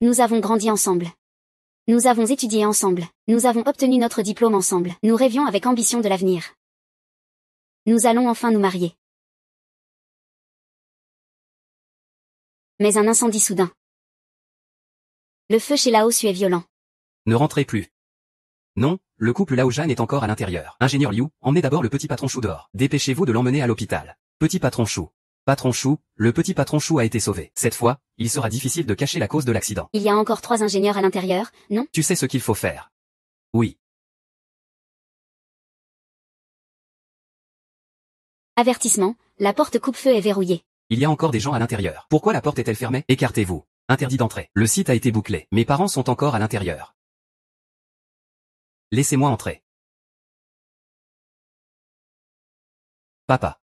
Nous avons grandi ensemble. Nous avons étudié ensemble. Nous avons obtenu notre diplôme ensemble. Nous rêvions avec ambition de l'avenir. Nous allons enfin nous marier. Mais un incendie soudain. Le feu chez Lao Su est violent. Ne rentrez plus. Non, le couple Lao Jeanne est encore à l'intérieur. Ingénieur Liu, emmenez d'abord le petit patron Chou dehors. Dépêchez-vous de l'emmener à l'hôpital. Petit patron Chou. Patron Chou, le petit patron Chou a été sauvé. Cette fois, il sera difficile de cacher la cause de l'accident. Il y a encore 3 ingénieurs à l'intérieur, non? Tu sais ce qu'il faut faire. Oui. Avertissement, la porte coupe-feu est verrouillée. Il y a encore des gens à l'intérieur. Pourquoi la porte est-elle fermée? Écartez-vous. Interdit d'entrer. Le site a été bouclé. Mes parents sont encore à l'intérieur. Laissez-moi entrer. Papa.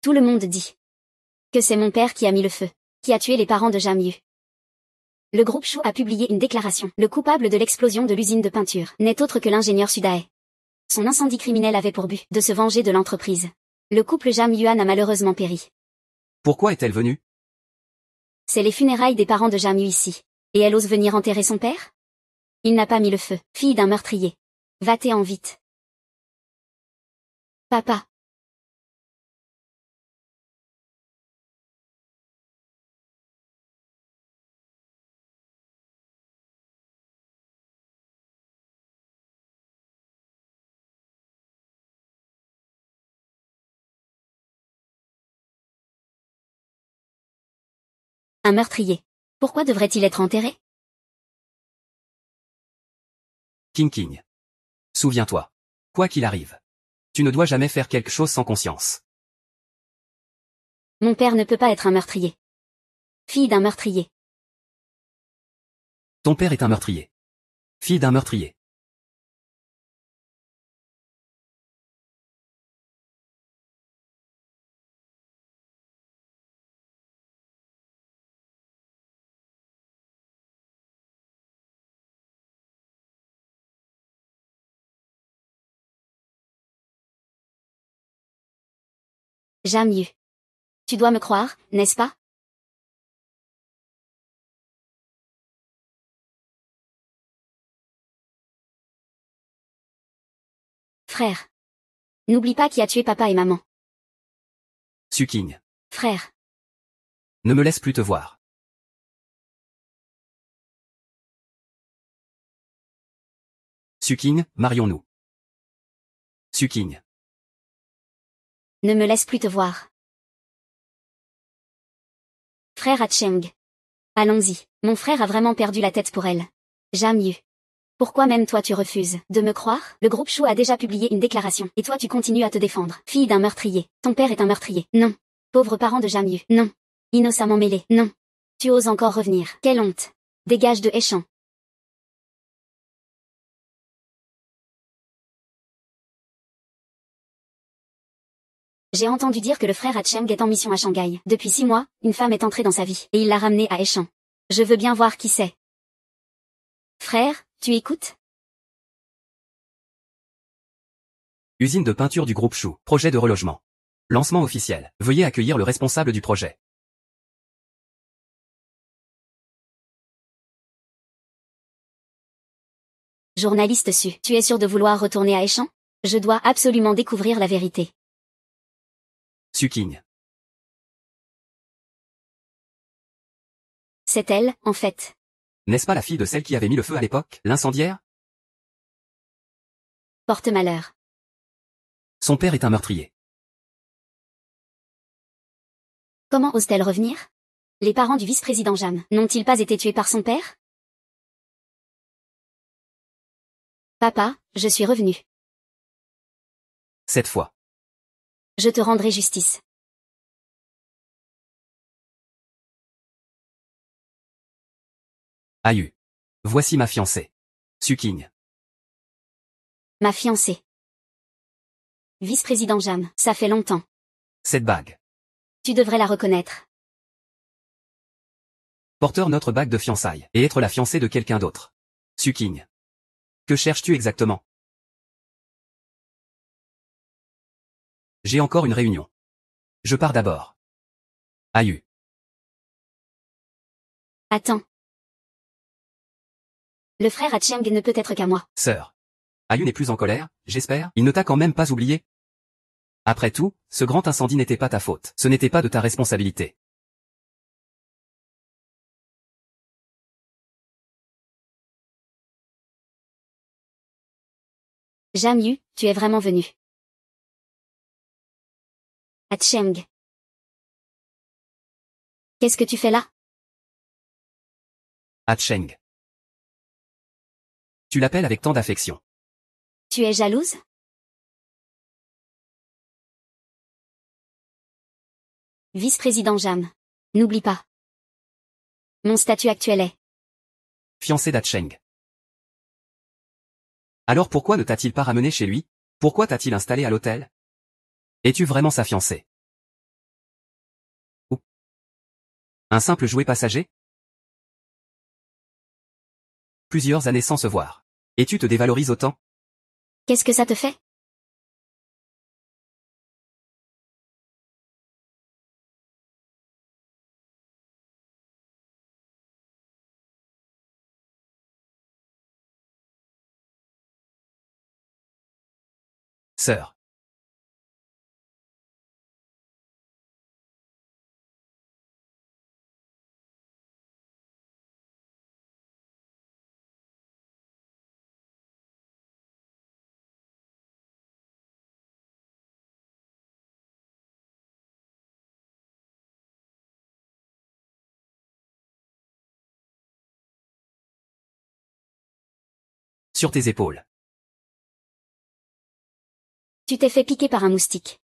Tout le monde dit que c'est mon père qui a mis le feu, qui a tué les parents de Jam Yu. Le groupe Chou a publié une déclaration. Le coupable de l'explosion de l'usine de peinture n'est autre que l'ingénieur Sudae. Son incendie criminel avait pour but de se venger de l'entreprise. Le couple Jam Yuan a malheureusement péri. Pourquoi est-elle venue? C'est les funérailles des parents de Jam Yu ici. Et elle ose venir enterrer son père? Il n'a pas mis le feu. Fille d'un meurtrier. Va-t'en vite. Papa. Un meurtrier. Pourquoi devrait-il être enterré? King King. Souviens-toi. Quoi qu'il arrive. Tu ne dois jamais faire quelque chose sans conscience. Mon père ne peut pas être un meurtrier. Fille d'un meurtrier. Ton père est un meurtrier. Fille d'un meurtrier. Jam Yu. Tu dois me croire, n'est-ce pas? Frère. N'oublie pas qui a tué papa et maman. Su King. Frère. Ne me laisse plus te voir. Su King, marions-nous. Su King. Ne me laisse plus te voir. Frère à Cheng. Allons-y. Mon frère a vraiment perdu la tête pour elle. Jam Yu. Pourquoi même toi tu refuses de me croire? Le groupe Chou a déjà publié une déclaration. Et toi tu continues à te défendre. Fille d'un meurtrier. Ton père est un meurtrier. Non. Pauvres parents de Jam Yu. Non. Innocemment mêlés. Non. Tu oses encore revenir. Quelle honte. Dégage de Hechan. J'ai entendu dire que le frère Cheng est en mission à Shanghai. Depuis 6 mois, une femme est entrée dans sa vie. Et il l'a ramenée à Hechan. Je veux bien voir qui c'est. Frère, tu écoutes? Usine de peinture du groupe Chou. Projet de relogement. Lancement officiel. Veuillez accueillir le responsable du projet. Journaliste Su. Tu es sûr de vouloir retourner à Hechan? Je dois absolument découvrir la vérité. Su King. C'est elle, en fait. N'est-ce pas la fille de celle qui avait mis le feu à l'époque, l'incendiaire? Porte malheur. Son père est un meurtrier. Comment ose-t-elle revenir? Les parents du vice-président Jam n'ont-ils pas été tués par son père? Papa, je suis revenu. Cette fois. Je te rendrai justice. Aïe. Voici ma fiancée. Su King. Ma fiancée. Vice-président Jam, ça fait longtemps. Cette bague. Tu devrais la reconnaître. porteur notre bague de fiançailles, et être la fiancée de quelqu'un d'autre. Suking. Que cherches-tu exactement? J'ai encore une réunion. Je pars d'abord. Ayu. Attends. Le frère Hatcheng ne peut être qu'à moi. Sœur. Ayu n'est plus en colère, j'espère? Il ne t'a quand même pas oublié? Après tout, ce grand incendie n'était pas ta faute. Ce n'était pas de ta responsabilité. Jamyu, tu es vraiment venu. Hatcheng. Qu'est-ce que tu fais là? Hatcheng. Tu l'appelles avec tant d'affection. Tu es jalouse? Vice-président Jam. N'oublie pas. Mon statut actuel est... Fiancé d'Hatcheng. Alors pourquoi ne t'a-t-il pas ramené chez lui? Pourquoi t'a-t-il installé à l'hôtel? Es-tu vraiment sa fiancée? Ou un simple jouet passager? Plusieurs années sans se voir. Et tu te dévalorises autant? Qu'est-ce que ça te fait? Sœur. Sur tes épaules. Tu t'es fait piquer par un moustique.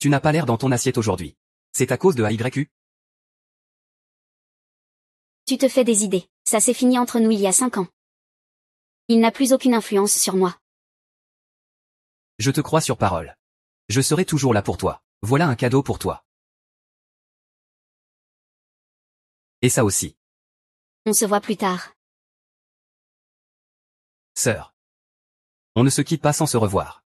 Tu n'as pas l'air dans ton assiette aujourd'hui. C'est à cause de AYU? Tu te fais des idées. Ça s'est fini entre nous il y a 5 ans. Il n'a plus aucune influence sur moi. Je te crois sur parole. Je serai toujours là pour toi. Voilà un cadeau pour toi. Et ça aussi. On se voit plus tard. Sœur. On ne se quitte pas sans se revoir.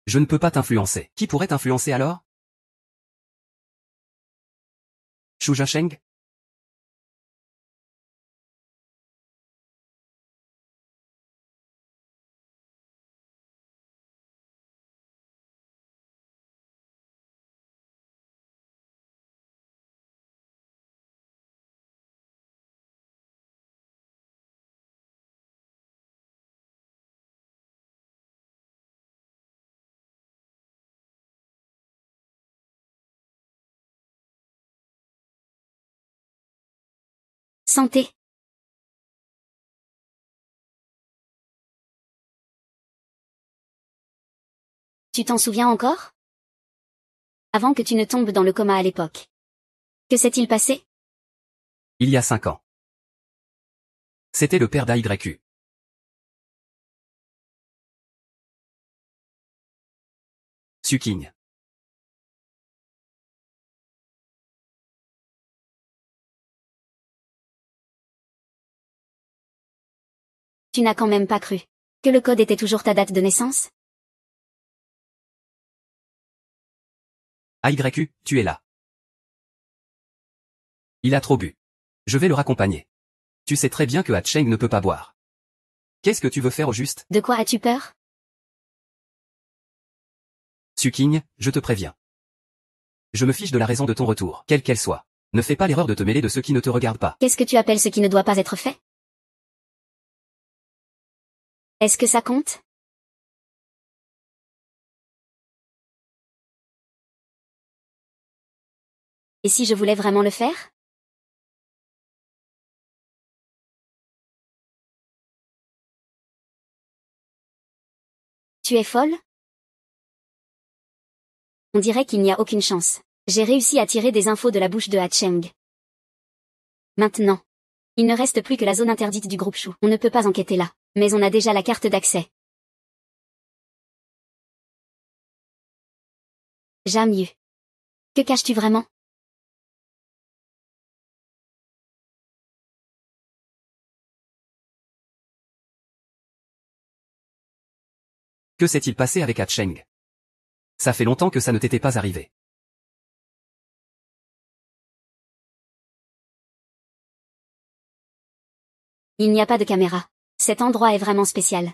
Je ne peux pas t'influencer. Qui pourrait t'influencer alors? Shu Sheng? Santé. Tu t'en souviens encore? Avant que tu ne tombes dans le coma à l'époque. Que s'est-il passé? Il y a 5 ans. C'était le père d'AYU. Suking. Tu n'as quand même pas cru que le code était toujours ta date de naissance? AYU, tu es là. Il a trop bu. Je vais le raccompagner. Tu sais très bien que Hatcheng ne peut pas boire. Qu'est-ce que tu veux faire au juste? De quoi as-tu peur? Suking, je te préviens. Je me fiche de la raison de ton retour, quelle qu'elle soit. Ne fais pas l'erreur de te mêler de ceux qui ne te regardent pas. Qu'est-ce que tu appelles ce qui ne doit pas être fait? Est-ce que ça compte? Et si je voulais vraiment le faire? Tu es folle? On dirait qu'il n'y a aucune chance. J'ai réussi à tirer des infos de la bouche de Hatcheng. Maintenant. Il ne reste plus que la zone interdite du groupe Chou. On ne peut pas enquêter là. Mais on a déjà la carte d'accès. Jamyu. Que caches-tu vraiment? Que s'est-il passé avec Hatcheng? Ça fait longtemps que ça ne t'était pas arrivé. Il n'y a pas de caméra. Cet endroit est vraiment spécial.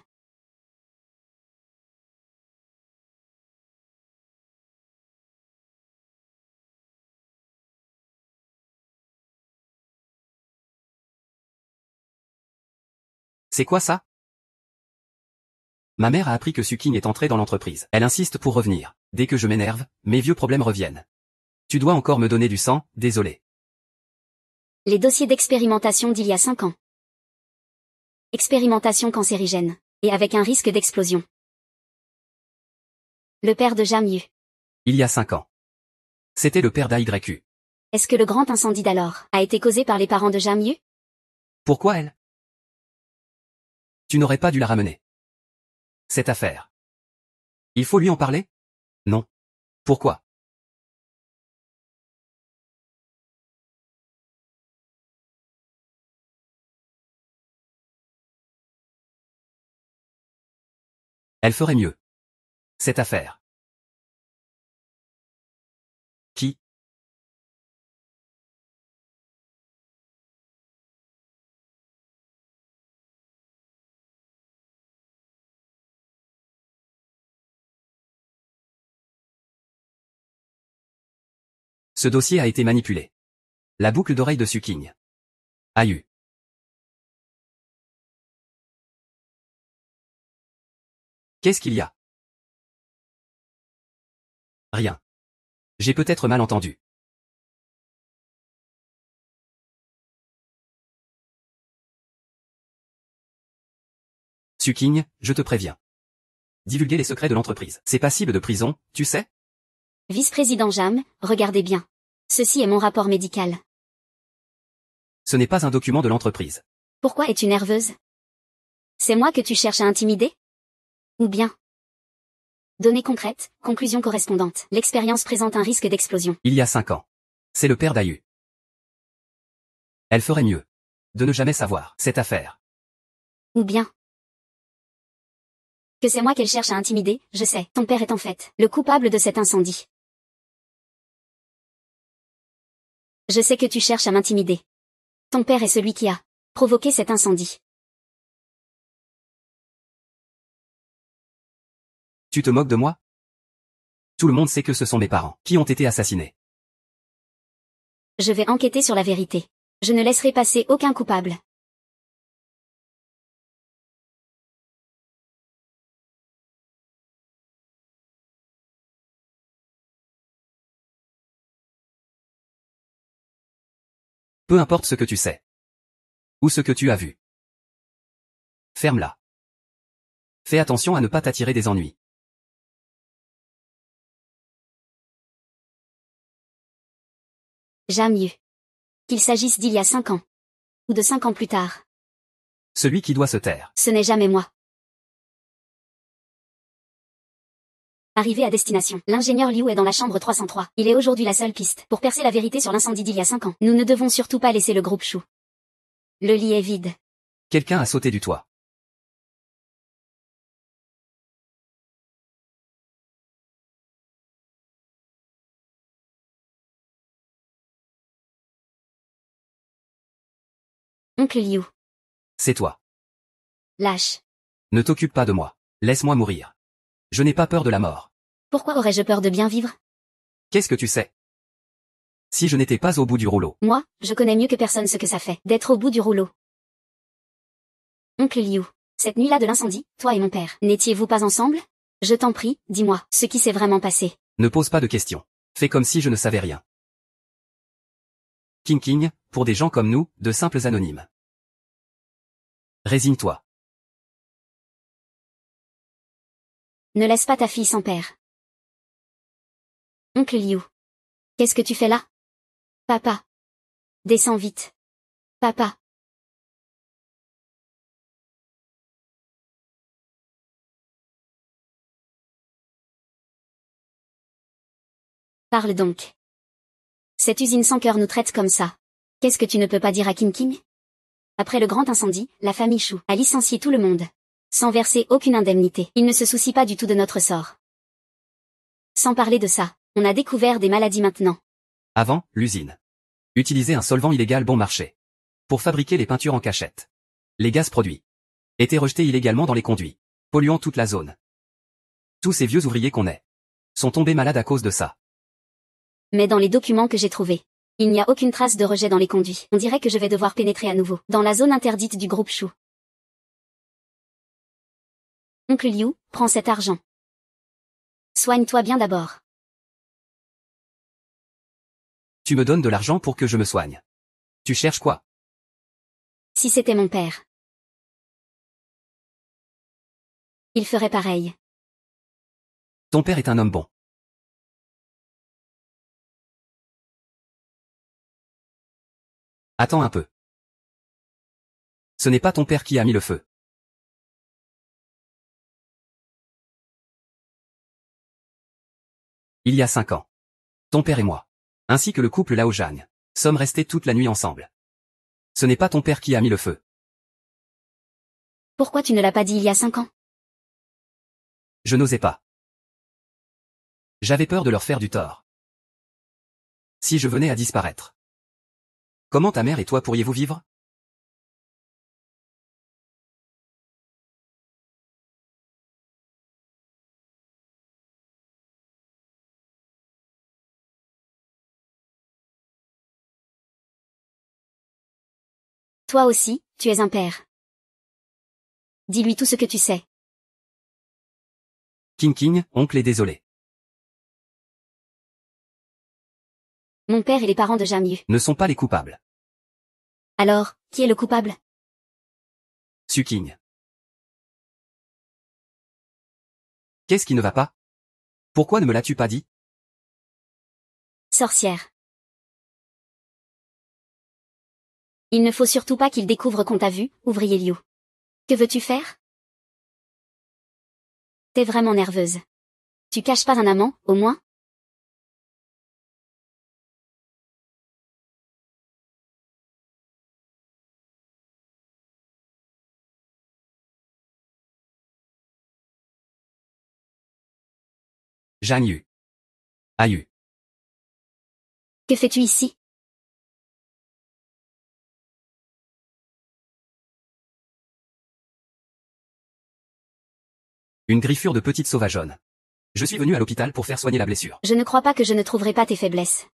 C'est quoi ça? Ma mère a appris que Suking est entré dans l'entreprise. Elle insiste pour revenir. Dès que je m'énerve, mes vieux problèmes reviennent. Tu dois encore me donner du sang, désolé. Les dossiers d'expérimentation d'il y a 5 ans. Expérimentation cancérigène. Et avec un risque d'explosion. Le père de Jamyu. Il y a 5 ans. C'était le père d'AYU. Est-ce que le grand incendie d'alors a été causé par les parents de Jamyu? Pourquoi elle? Tu n'aurais pas dû la ramener. Cette affaire. Il faut lui en parler? Non. Pourquoi? Elle ferait mieux. Cette affaire. Qui? Ce dossier a été manipulé. La boucle d'oreille de Suking. Aïe. Qu'est-ce qu'il y a? Rien. J'ai peut-être mal entendu. Suking, je te préviens. Divulguer les secrets de l'entreprise. C'est passible de prison, tu sais? Vice-président Jam, regardez bien. Ceci est mon rapport médical. Ce n'est pas un document de l'entreprise. Pourquoi es-tu nerveuse? C'est moi que tu cherches à intimider? Ou bien? Données concrètes, conclusion correspondante. L'expérience présente un risque d'explosion. Il y a 5 ans. C'est le père d'Ayu. Elle ferait mieux. De ne jamais savoir cette affaire. Ou bien? Que c'est moi qu'elle cherche à intimider, je sais. Ton père est en fait le coupable de cet incendie. Je sais que tu cherches à m'intimider. Ton père est celui qui a provoqué cet incendie. Tu te moques de moi? Tout le monde sait que ce sont mes parents qui ont été assassinés. Je vais enquêter sur la vérité. Je ne laisserai passer aucun coupable. Peu importe ce que tu sais. Ou ce que tu as vu. Ferme-la. Fais attention à ne pas t'attirer des ennuis. Jamyu. Qu'il s'agisse d'il y a 5 ans. Ou de 5 ans plus tard. Celui qui doit se taire. Ce n'est jamais moi. Arrivé à destination, l'ingénieur Liu est dans la chambre 303. Il est aujourd'hui la seule piste pour percer la vérité sur l'incendie d'il y a 5 ans. Nous ne devons surtout pas laisser le groupe Shu. Le lit est vide. Quelqu'un a sauté du toit. Oncle Liu. C'est toi. Lâche. Ne t'occupe pas de moi. Laisse-moi mourir. Je n'ai pas peur de la mort. Pourquoi aurais-je peur de bien vivre? Qu'est-ce que tu sais? Si je n'étais pas au bout du rouleau. Moi, je connais mieux que personne ce que ça fait d'être au bout du rouleau. Oncle Liu. Cette nuit-là de l'incendie, toi et mon père, n'étiez-vous pas ensemble? Je t'en prie, dis-moi ce qui s'est vraiment passé. Ne pose pas de questions. Fais comme si je ne savais rien. King, pour des gens comme nous, de simples anonymes. Résigne-toi. Ne laisse pas ta fille sans père. Oncle Liu. Qu'est-ce que tu fais là? Papa. Descends vite. Papa. Parle donc. Cette usine sans cœur nous traite comme ça. Qu'est-ce que tu ne peux pas dire à King King? Après le grand incendie, la famille Chou a licencié tout le monde. Sans verser aucune indemnité. Ils ne se soucient pas du tout de notre sort. Sans parler de ça, on a découvert des maladies maintenant. Avant, l'usine utilisait un solvant illégal bon marché pour fabriquer les peintures en cachette. Les gaz produits étaient rejetés illégalement dans les conduits, polluant toute la zone. Tous ces vieux ouvriers qu'on est sont tombés malades à cause de ça. Mais dans les documents que j'ai trouvés, il n'y a aucune trace de rejet dans les conduits. On dirait que je vais devoir pénétrer à nouveau dans la zone interdite du groupe Chou. Oncle Liu, prends cet argent. Soigne-toi bien d'abord. Tu me donnes de l'argent pour que je me soigne. Tu cherches quoi? Si c'était mon père, il ferait pareil. Ton père est un homme bon. Attends un peu. Ce n'est pas ton père qui a mis le feu. Il y a 5 ans. Ton père et moi, ainsi que le couple Lao Zhan, sommes restés toute la nuit ensemble. Ce n'est pas ton père qui a mis le feu. Pourquoi tu ne l'as pas dit il y a 5 ans? Je n'osais pas. J'avais peur de leur faire du tort. Si je venais à disparaître. Comment ta mère et toi pourriez-vous vivre? Toi aussi, tu es un père. Dis-lui tout ce que tu sais. King King, oncle est désolé. Mon père et les parents de Jamyu. Ne sont pas les coupables. Alors, qui est le coupable? Su King. Qu'est-ce qui ne va pas? Pourquoi ne me l'as-tu pas dit? Sorcière. Il ne faut surtout pas qu'il découvre qu'on t'a vu, ouvrier Liu. Que veux-tu faire? T'es vraiment nerveuse. Tu caches pas un amant, au moins? Zhan Yu. Ayu. Que fais-tu ici? Une griffure de petite sauvageonne. Je suis venu à l'hôpital pour faire soigner la blessure. Je ne crois pas que je ne trouverai pas tes faiblesses.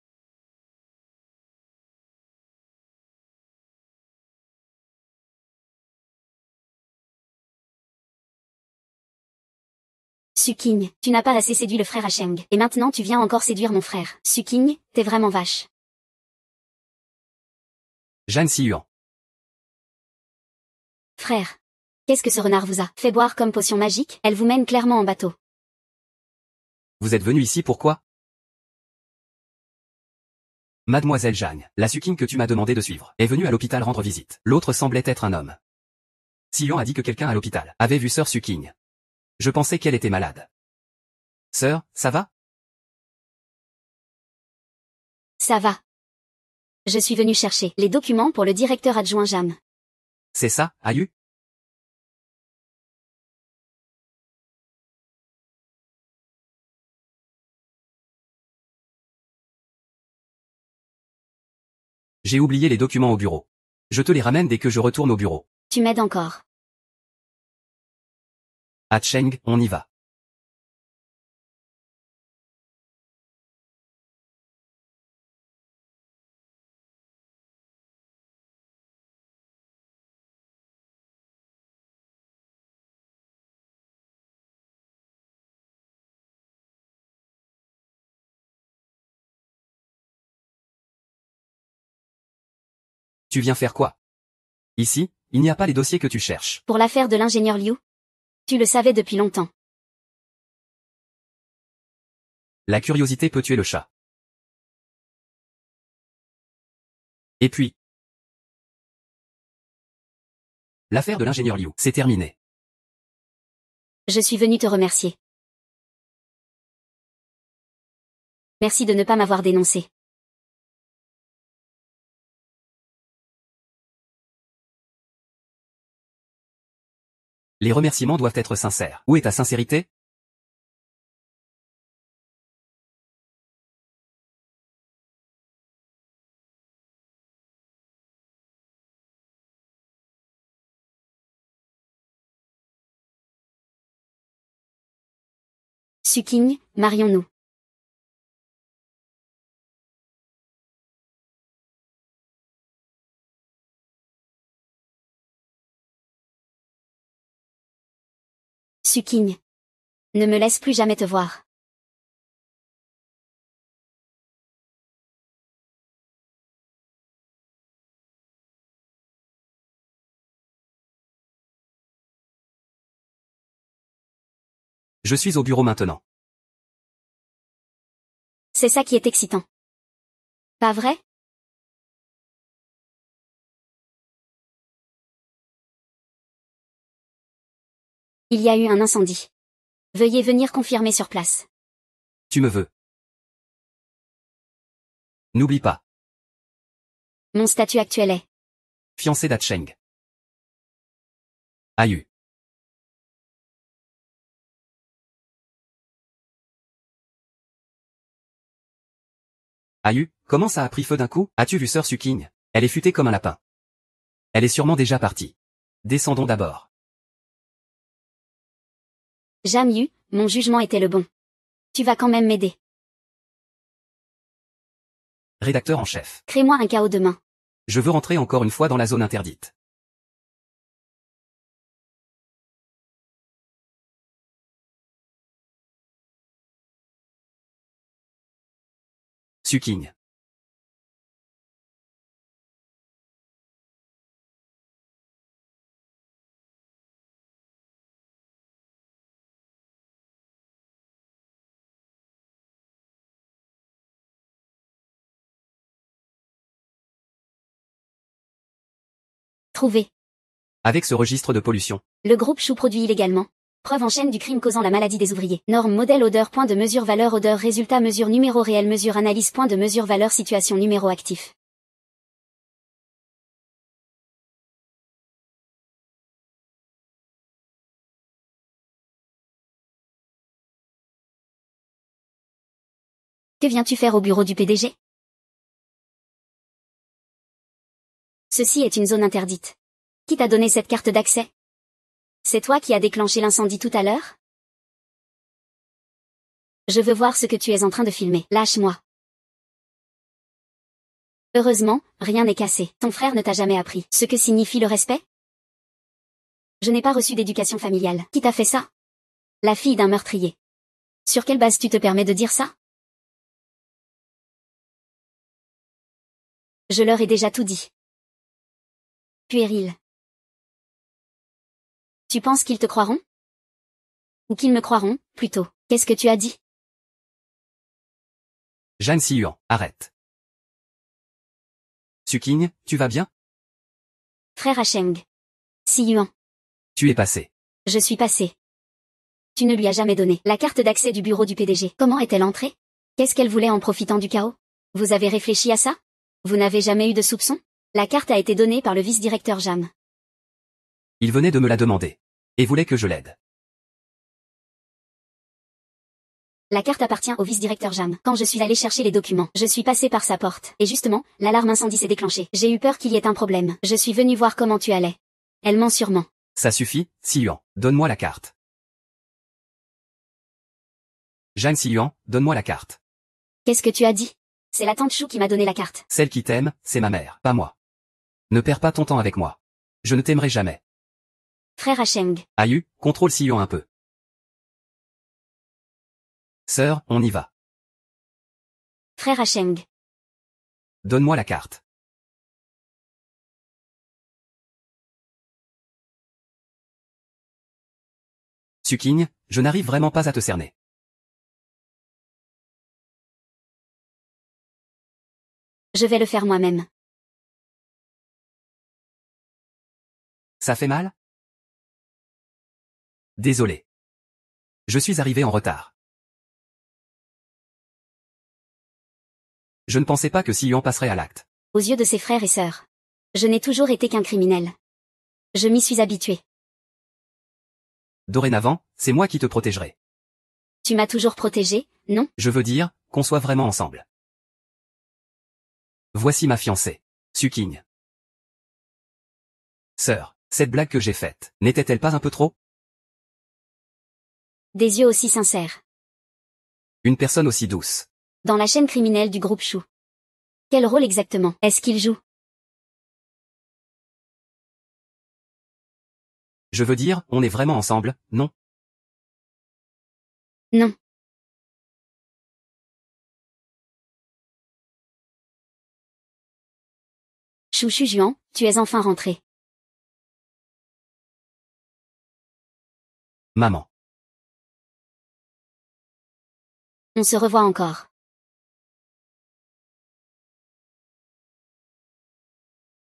Suking, tu n'as pas assez séduit le frère Hacheng, et maintenant tu viens encore séduire mon frère. Suking, t'es vraiment vache. Zhan Siyuan. Frère. Qu'est-ce que ce renard vous a fait boire comme potion magique? Elle vous mène clairement en bateau. Vous êtes venu ici pourquoi? Mademoiselle Jeanne, la Suking que tu m'as demandé de suivre, est venue à l'hôpital rendre visite. L'autre semblait être un homme. Siyuan a dit que quelqu'un à l'hôpital avait vu sœur Suking. Je pensais qu'elle était malade. Sœur, ça va? Ça va. Je suis venu chercher les documents pour le directeur adjoint Jam. C'est ça, Ayu? J'ai oublié les documents au bureau. Je te les ramène dès que je retourne au bureau. Tu m'aides encore. À Cheng, on y va. Tu viens faire quoi? Ici, il n'y a pas les dossiers que tu cherches. Pour l'affaire de l'ingénieur Liu? Tu le savais depuis longtemps. La curiosité peut tuer le chat. Et puis, l'affaire de l'ingénieur Liu, c'est terminé. Je suis venu te remercier. Merci de ne pas m'avoir dénoncé. Les remerciements doivent être sincères. Où est ta sincérité? Suking, marions-nous. Suking. Ne me laisse plus jamais te voir. Je suis au bureau maintenant. C'est ça qui est excitant. Pas vrai? Il y a eu un incendie. Veuillez venir confirmer sur place. Tu me veux. N'oublie pas. Mon statut actuel est. Fiancé d'Acheng. Ayu. Ayu, comment ça a pris feu d'un coup? As-tu vu Sœur Suking? Elle est futée comme un lapin. Elle est sûrement déjà partie. Descendons d'abord. Jamyu, mon jugement était le bon. Tu vas quand même m'aider. Rédacteur en chef. Crée-moi un chaos demain. Je veux rentrer encore une fois dans la zone interdite. Suking. Trouvé. Avec ce registre de pollution. Le groupe Chou produit illégalement. Preuve en chaîne du crime causant la maladie des ouvriers. Norme modèle odeur point de mesure valeur odeur résultat mesure numéro réel mesure analyse point de mesure valeur situation numéro actif. Que viens-tu faire au bureau du PDG? Ceci est une zone interdite. Qui t'a donné cette carte d'accès? C'est toi qui as déclenché l'incendie tout à l'heure? Je veux voir ce que tu es en train de filmer. Lâche-moi. Heureusement, rien n'est cassé. Ton frère ne t'a jamais appris ce que signifie le respect? Je n'ai pas reçu d'éducation familiale. Qui t'a fait ça? La fille d'un meurtrier. Sur quelle base tu te permets de dire ça? Je leur ai déjà tout dit. Puéril. Tu penses qu'ils te croiront? Ou qu'ils me croiront, plutôt. Qu'est-ce que tu as dit? Jan Siyuan, arrête. Suking, tu vas bien? Frère Hacheng. Siyuan. Tu es passé. Je suis passé. Tu ne lui as jamais donné la carte d'accès du bureau du PDG. Comment est-elle entrée? Qu'est-ce qu'elle voulait en profitant du chaos? Vous avez réfléchi à ça? Vous n'avez jamais eu de soupçon? La carte a été donnée par le vice-directeur Jam. Il venait de me la demander. Et voulait que je l'aide. La carte appartient au vice-directeur Jam. Quand je suis allé chercher les documents, je suis passé par sa porte. Et justement, l'alarme incendie s'est déclenchée. J'ai eu peur qu'il y ait un problème. Je suis venu voir comment tu allais. Elle ment sûrement. Ça suffit, Siyuan. Donne-moi la carte. Jan Siyuan, donne-moi la carte. Qu'est-ce que tu as dit? C'est la tante Chou qui m'a donné la carte. Celle qui t'aime, c'est ma mère, pas moi. Ne perds pas ton temps avec moi. Je ne t'aimerai jamais. Frère Hacheng. Ayu, contrôle Siyuan un peu. Sœur, on y va. Frère Hacheng. Donne-moi la carte. Suking, je n'arrive vraiment pas à te cerner. Je vais le faire moi-même. Ça fait mal? Désolé. Je suis arrivé en retard. Je ne pensais pas que Si Yuan passerait à l'acte. Aux yeux de ses frères et sœurs. Je n'ai toujours été qu'un criminel. Je m'y suis habitué. Dorénavant, c'est moi qui te protégerai. Tu m'as toujours protégé, non? Je veux dire, qu'on soit vraiment ensemble. Voici ma fiancée. Suking. Sœur, cette blague que j'ai faite, n'était-elle pas un peu trop? Des yeux aussi sincères. Une personne aussi douce. Dans la chaîne criminelle du groupe Chou. Quel rôle exactement est-ce qu'il joue? Je veux dire, on est vraiment ensemble, non? Non. Chou Juan, tu es enfin rentré. Maman. On se revoit encore.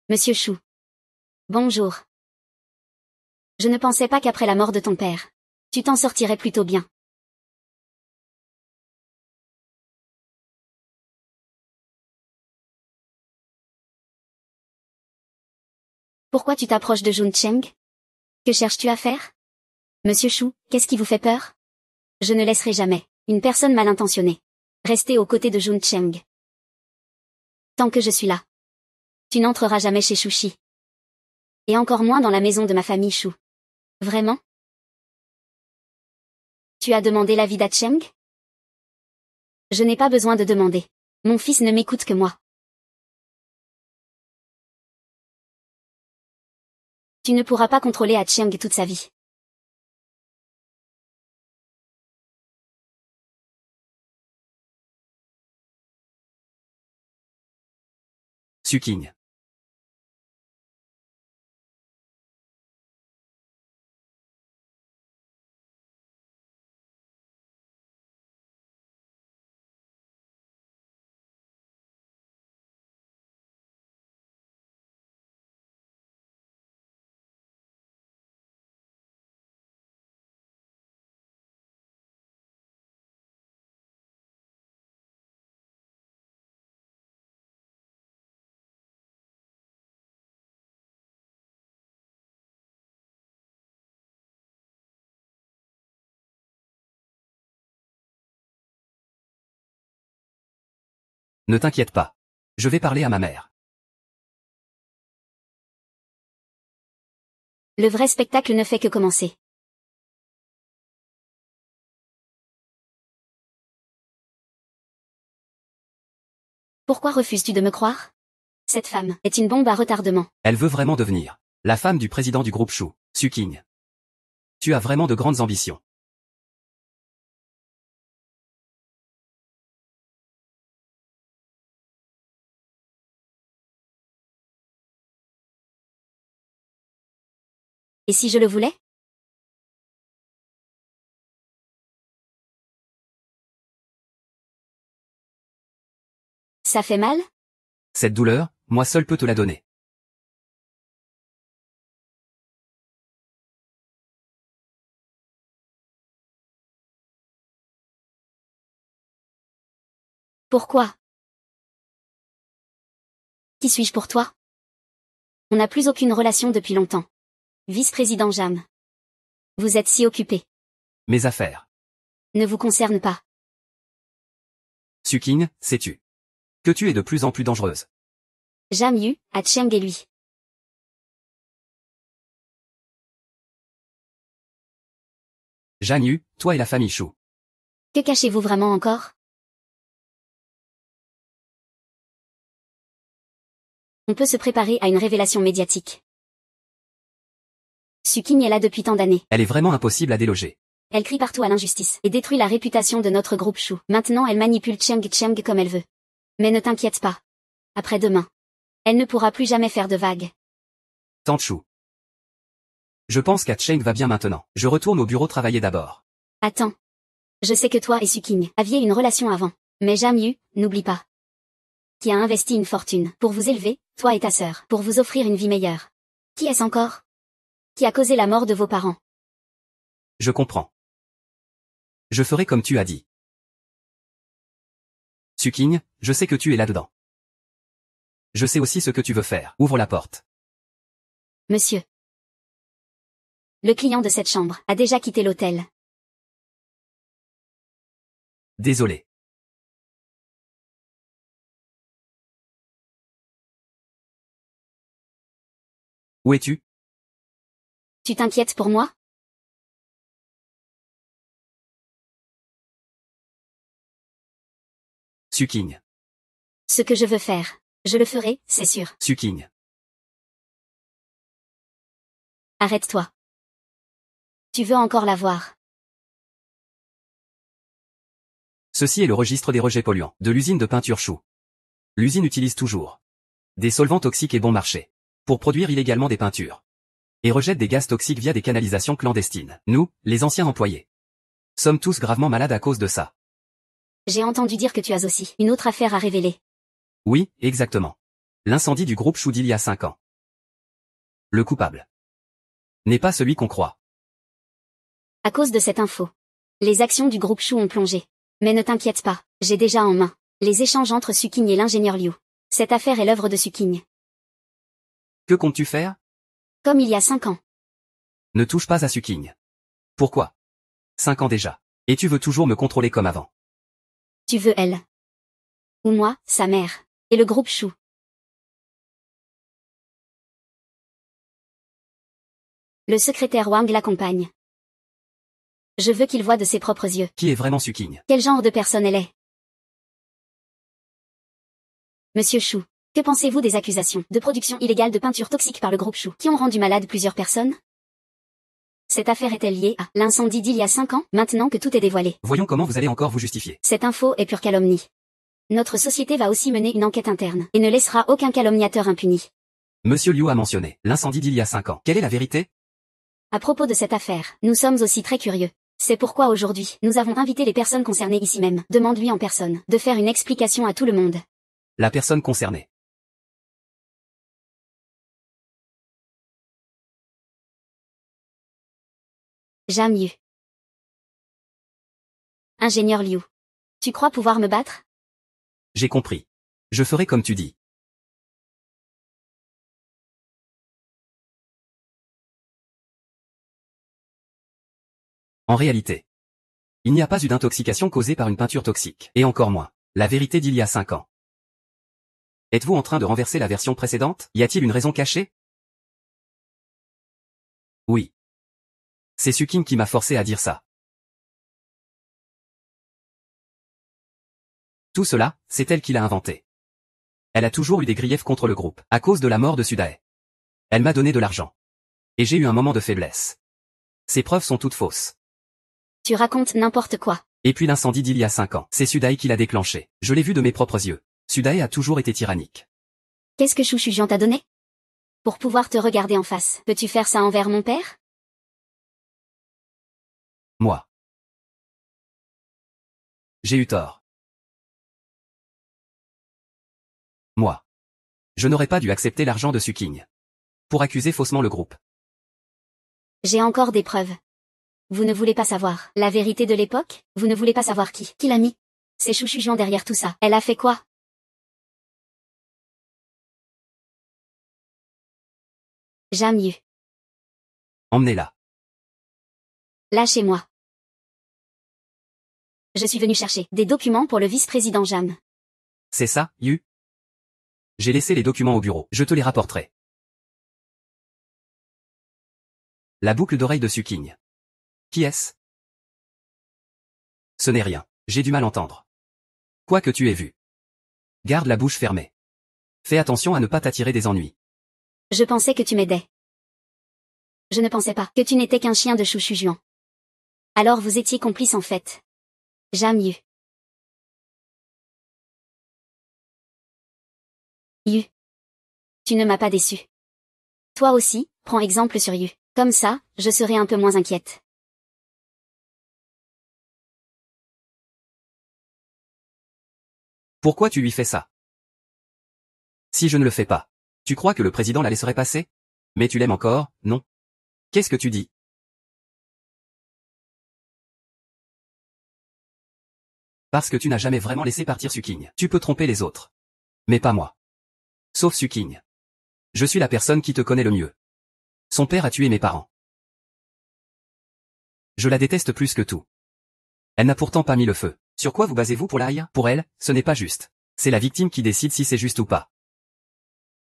Monsieur Chou. Bonjour. Je ne pensais pas qu'après la mort de ton père, tu t'en sortirais plutôt bien. Pourquoi tu t'approches de Jun Cheng? Que cherches-tu à faire? Monsieur Chou, qu'est-ce qui vous fait peur? Je ne laisserai jamais une personne mal intentionnée rester aux côtés de Jun Cheng. Tant que je suis là. Tu n'entreras jamais chez Shushi. Et encore moins dans la maison de ma famille Chou. Vraiment? Tu as demandé l'avis d'Acheng? Je n'ai pas besoin de demander. Mon fils ne m'écoute que moi. Tu ne pourras pas contrôler Acheng toute sa vie. Suking. Ne t'inquiète pas. Je vais parler à ma mère. Le vrai spectacle ne fait que commencer. Pourquoi refuses-tu de me croire? Cette femme est une bombe à retardement. Elle veut vraiment devenir la femme du président du groupe Chou, Suking. Tu as vraiment de grandes ambitions. Et si je le voulais? Ça fait mal? Cette douleur, moi seul peux te la donner. Pourquoi? Qui suis-je pour toi? On n'a plus aucune relation depuis longtemps. Vice-président Jam. Vous êtes si occupé. Mes affaires. Ne vous concerne pas. Suking, sais-tu que tu es de plus en plus dangereuse. Jam Yu, Acheng et lui. Zhang Yu, toi et la famille Chou. Que cachez-vous vraiment encore? On peut se préparer à une révélation médiatique. Suking est là depuis tant d'années. Elle est vraiment impossible à déloger. Elle crie partout à l'injustice et détruit la réputation de notre groupe Chou. Maintenant elle manipule Cheng comme elle veut. Mais ne t'inquiète pas. Après-demain, elle ne pourra plus jamais faire de vagues. Tante Chou. Je pense qu'Acheng va bien maintenant. Je retourne au bureau travailler d'abord. Attends. Je sais que toi et Suking aviez une relation avant. Mais Jam Yu, n'oublie pas. Qui a investi une fortune pour vous élever, toi et ta sœur, pour vous offrir une vie meilleure. Qui est-ce encore? Qui a causé la mort de vos parents? Je comprends. Je ferai comme tu as dit. Suking, je sais que tu es là-dedans. Je sais aussi ce que tu veux faire. Ouvre la porte. Monsieur. Le client de cette chambre a déjà quitté l'hôtel. Désolé. Où es-tu? Tu t'inquiètes pour moi? Suking. Ce que je veux faire, je le ferai, c'est sûr. Suking. Arrête-toi. Tu veux encore la voir. Ceci est le registre des rejets polluants de l'usine de peinture Chou. L'usine utilise toujours des solvants toxiques et bon marché pour produire illégalement des peintures et rejette des gaz toxiques via des canalisations clandestines. Nous, les anciens employés, sommes tous gravement malades à cause de ça. J'ai entendu dire que tu as aussi une autre affaire à révéler. Oui, exactement. L'incendie du groupe Chou d'il y a 5 ans. Le coupable n'est pas celui qu'on croit. À cause de cette info, les actions du groupe Chou ont plongé. Mais ne t'inquiète pas, j'ai déjà en main les échanges entre Suking et l'ingénieur Liu. Cette affaire est l'œuvre de Suking. Que comptes-tu faire? Comme il y a 5 ans. Ne touche pas à Suking. Pourquoi? 5 ans déjà. Et tu veux toujours me contrôler comme avant. Tu veux elle. Ou moi, sa mère. Et le groupe Chou. Le secrétaire Wang l'accompagne. Je veux qu'il voie de ses propres yeux. Qui est vraiment Suking? Quel genre de personne elle est? Monsieur Chou, que pensez-vous des accusations de production illégale de peinture toxique par le groupe Chou qui ont rendu malade plusieurs personnes? Cette affaire est-elle liée à l'incendie d'il y a 5 ans, maintenant que tout est dévoilé? Voyons comment vous allez encore vous justifier. Cette info est pure calomnie. Notre société va aussi mener une enquête interne et ne laissera aucun calomniateur impuni. Monsieur Liu a mentionné l'incendie d'il y a 5 ans. Quelle est la vérité? À propos de cette affaire, nous sommes aussi très curieux. C'est pourquoi aujourd'hui, nous avons invité les personnes concernées ici même. Demande-lui en personne de faire une explication à tout le monde. La personne concernée. Jam Yu. Ingénieur Liu. Tu crois pouvoir me battre? J'ai compris. Je ferai comme tu dis. En réalité, il n'y a pas eu d'intoxication causée par une peinture toxique, et encore moins la vérité d'il y a 5 ans. Êtes-vous en train de renverser la version précédente? Y a-t-il une raison cachée? Oui. C'est Suking qui m'a forcé à dire ça. Tout cela, c'est elle qui l'a inventé. Elle a toujours eu des griefs contre le groupe, à cause de la mort de Sudae. Elle m'a donné de l'argent. Et j'ai eu un moment de faiblesse. Ces preuves sont toutes fausses. Tu racontes n'importe quoi. Et puis l'incendie d'il y a 5 ans, c'est Sudae qui l'a déclenché. Je l'ai vu de mes propres yeux. Sudae a toujours été tyrannique. Qu'est-ce que Chou Shujian t'a donné? Pour pouvoir te regarder en face, peux-tu faire ça envers mon père? Moi. J'ai eu tort. Moi. Je n'aurais pas dû accepter l'argent de Suking. Pour accuser faussement le groupe. J'ai encore des preuves. Vous ne voulez pas savoir la vérité de l'époque? Vous ne voulez pas savoir qui l'a mis? C'est Chou Shujian derrière tout ça. Elle a fait quoi? Jam Yu. Emmenez-la. Lâchez-moi. Je suis venu chercher des documents pour le vice-président Jam. C'est ça, Yu? J'ai laissé les documents au bureau. Je te les rapporterai. La boucle d'oreille de Suking. Qui est-ce? Ce n'est rien. J'ai du mal entendre. Quoi que tu aies vu. Garde la bouche fermée. Fais attention à ne pas t'attirer des ennuis. Je pensais que tu m'aidais. Je ne pensais pas que tu n'étais qu'un chien de Chou Shujian. Alors vous étiez complice en fait. Jam Yu. Yu. Tu ne m'as pas déçu. Toi aussi, prends exemple sur Yu. Comme ça, je serai un peu moins inquiète. Pourquoi tu lui fais ça? Si je ne le fais pas, tu crois que le président la laisserait passer? Mais tu l'aimes encore, non? Qu'est-ce que tu dis? Parce que tu n'as jamais vraiment laissé partir Suking. Tu peux tromper les autres. Mais pas moi. Sauf Suking. Je suis la personne qui te connaît le mieux. Son père a tué mes parents. Je la déteste plus que tout. Elle n'a pourtant pas mis le feu. Sur quoi vous basez-vous pour la haïr? Pour elle, ce n'est pas juste. C'est la victime qui décide si c'est juste ou pas.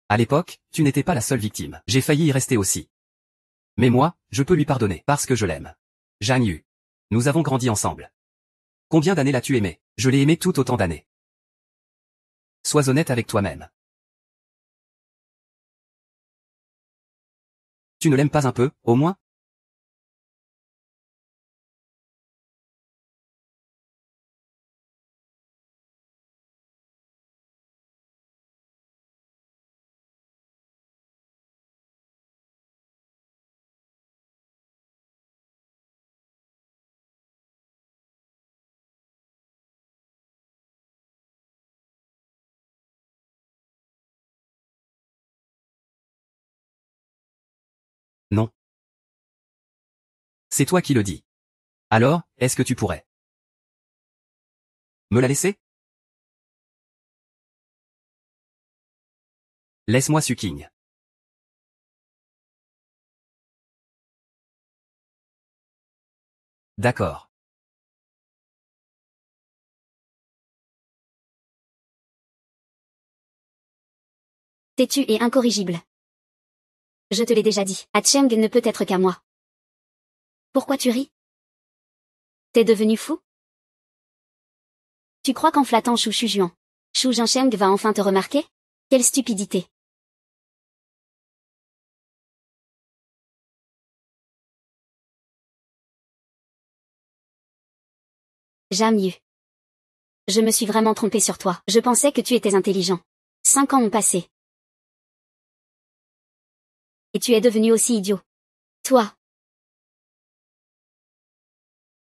À l'époque, tu n'étais pas la seule victime. J'ai failli y rester aussi. Mais moi, je peux lui pardonner, parce que je l'aime. Jang Yu. Nous avons grandi ensemble. Combien d'années l'as-tu aimé? Je l'ai aimé tout autant d'années. Sois honnête avec toi-même. Tu ne l'aimes pas un peu, au moins? Non. C'est toi qui le dis. Alors, est-ce que tu pourrais me la laisser? Laisse-moi Suking. D'accord. Têtu et incorrigible. Je te l'ai déjà dit, Cheng ne peut être qu'à moi. Pourquoi tu ris? T'es devenu fou? Tu crois qu'en flattant Shu Shujuan, Shu Jinsheng va enfin te remarquer? Quelle stupidité. Jamyu. Je me suis vraiment trompée sur toi. Je pensais que tu étais intelligent. 5 ans ont passé. Et tu es devenu aussi idiot. Toi.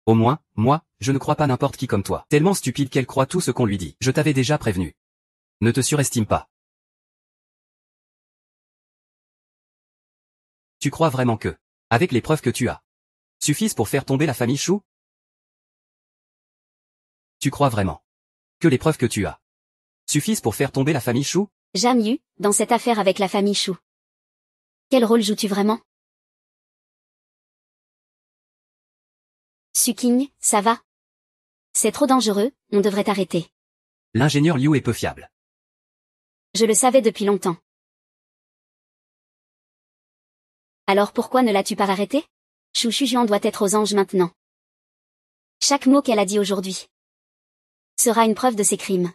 Au moins, moi, je ne crois pas n'importe qui comme toi. Tellement stupide qu'elle croit tout ce qu'on lui dit. Je t'avais déjà prévenu. Ne te surestime pas. Tu crois vraiment que, avec les preuves que tu as, suffisent pour faire tomber la famille Shu? Tu crois vraiment que les preuves que tu as suffisent pour faire tomber la famille Shu? Jamyu, dans cette affaire avec la famille Shu. Quel rôle joues-tu vraiment? Suking, ça va? C'est trop dangereux, on devrait t'arrêter. L'ingénieur Liu est peu fiable. Je le savais depuis longtemps. Alors pourquoi ne l'as-tu pas arrêté? Shu Shujuan doit être aux anges maintenant. Chaque mot qu'elle a dit aujourd'hui sera une preuve de ses crimes.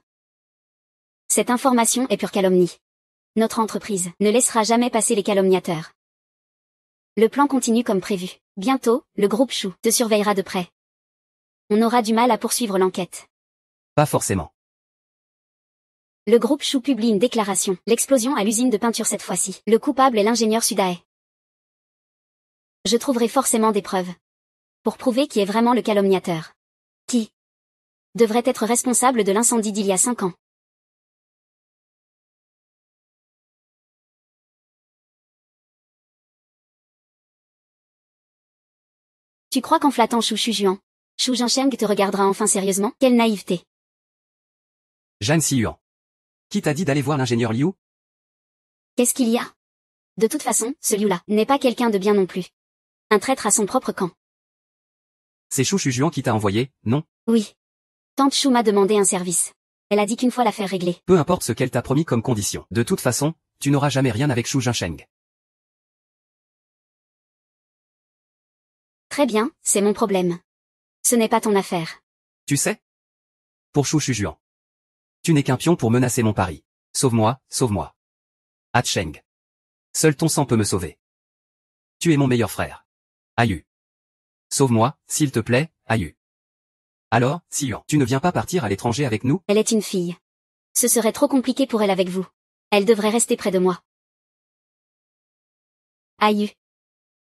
Cette information est pure calomnie. Notre entreprise ne laissera jamais passer les calomniateurs. Le plan continue comme prévu. Bientôt, le groupe Shu te surveillera de près. On aura du mal à poursuivre l'enquête. Pas forcément. Le groupe Shu publie une déclaration. L'explosion à l'usine de peinture cette fois-ci. Le coupable est l'ingénieur Sudae. Je trouverai forcément des preuves. Pour prouver qui est vraiment le calomniateur. Qui devrait être responsable de l'incendie d'il y a 5 ans. Tu crois qu'en flattant Shu Shujuan, Shu Jinsheng te regardera enfin sérieusement? Quelle naïveté. Zhang Xiyuan. Qui t'a dit d'aller voir l'ingénieur Liu? Qu'est-ce qu'il y a? De toute façon, ce Liu-là n'est pas quelqu'un de bien non plus. Un traître à son propre camp. C'est Shu Shujuan qui t'a envoyé, non? Oui. Tante Shu m'a demandé un service. Elle a dit qu'une fois l'affaire réglée. Peu importe ce qu'elle t'a promis comme condition. De toute façon, tu n'auras jamais rien avec Shu Jinsheng. Très bien, c'est mon problème. Ce n'est pas ton affaire. Tu sais? Pour Shu Shujuan. Tu n'es qu'un pion pour menacer mon pari. Sauve-moi, sauve-moi. Cheng. Seul ton sang peut me sauver. Tu es mon meilleur frère. Ayu. Sauve-moi, s'il te plaît, Ayu. Alors, Xiyuan, tu ne viens pas partir à l'étranger avec nous? Elle est une fille. Ce serait trop compliqué pour elle avec vous. Elle devrait rester près de moi. Ayu.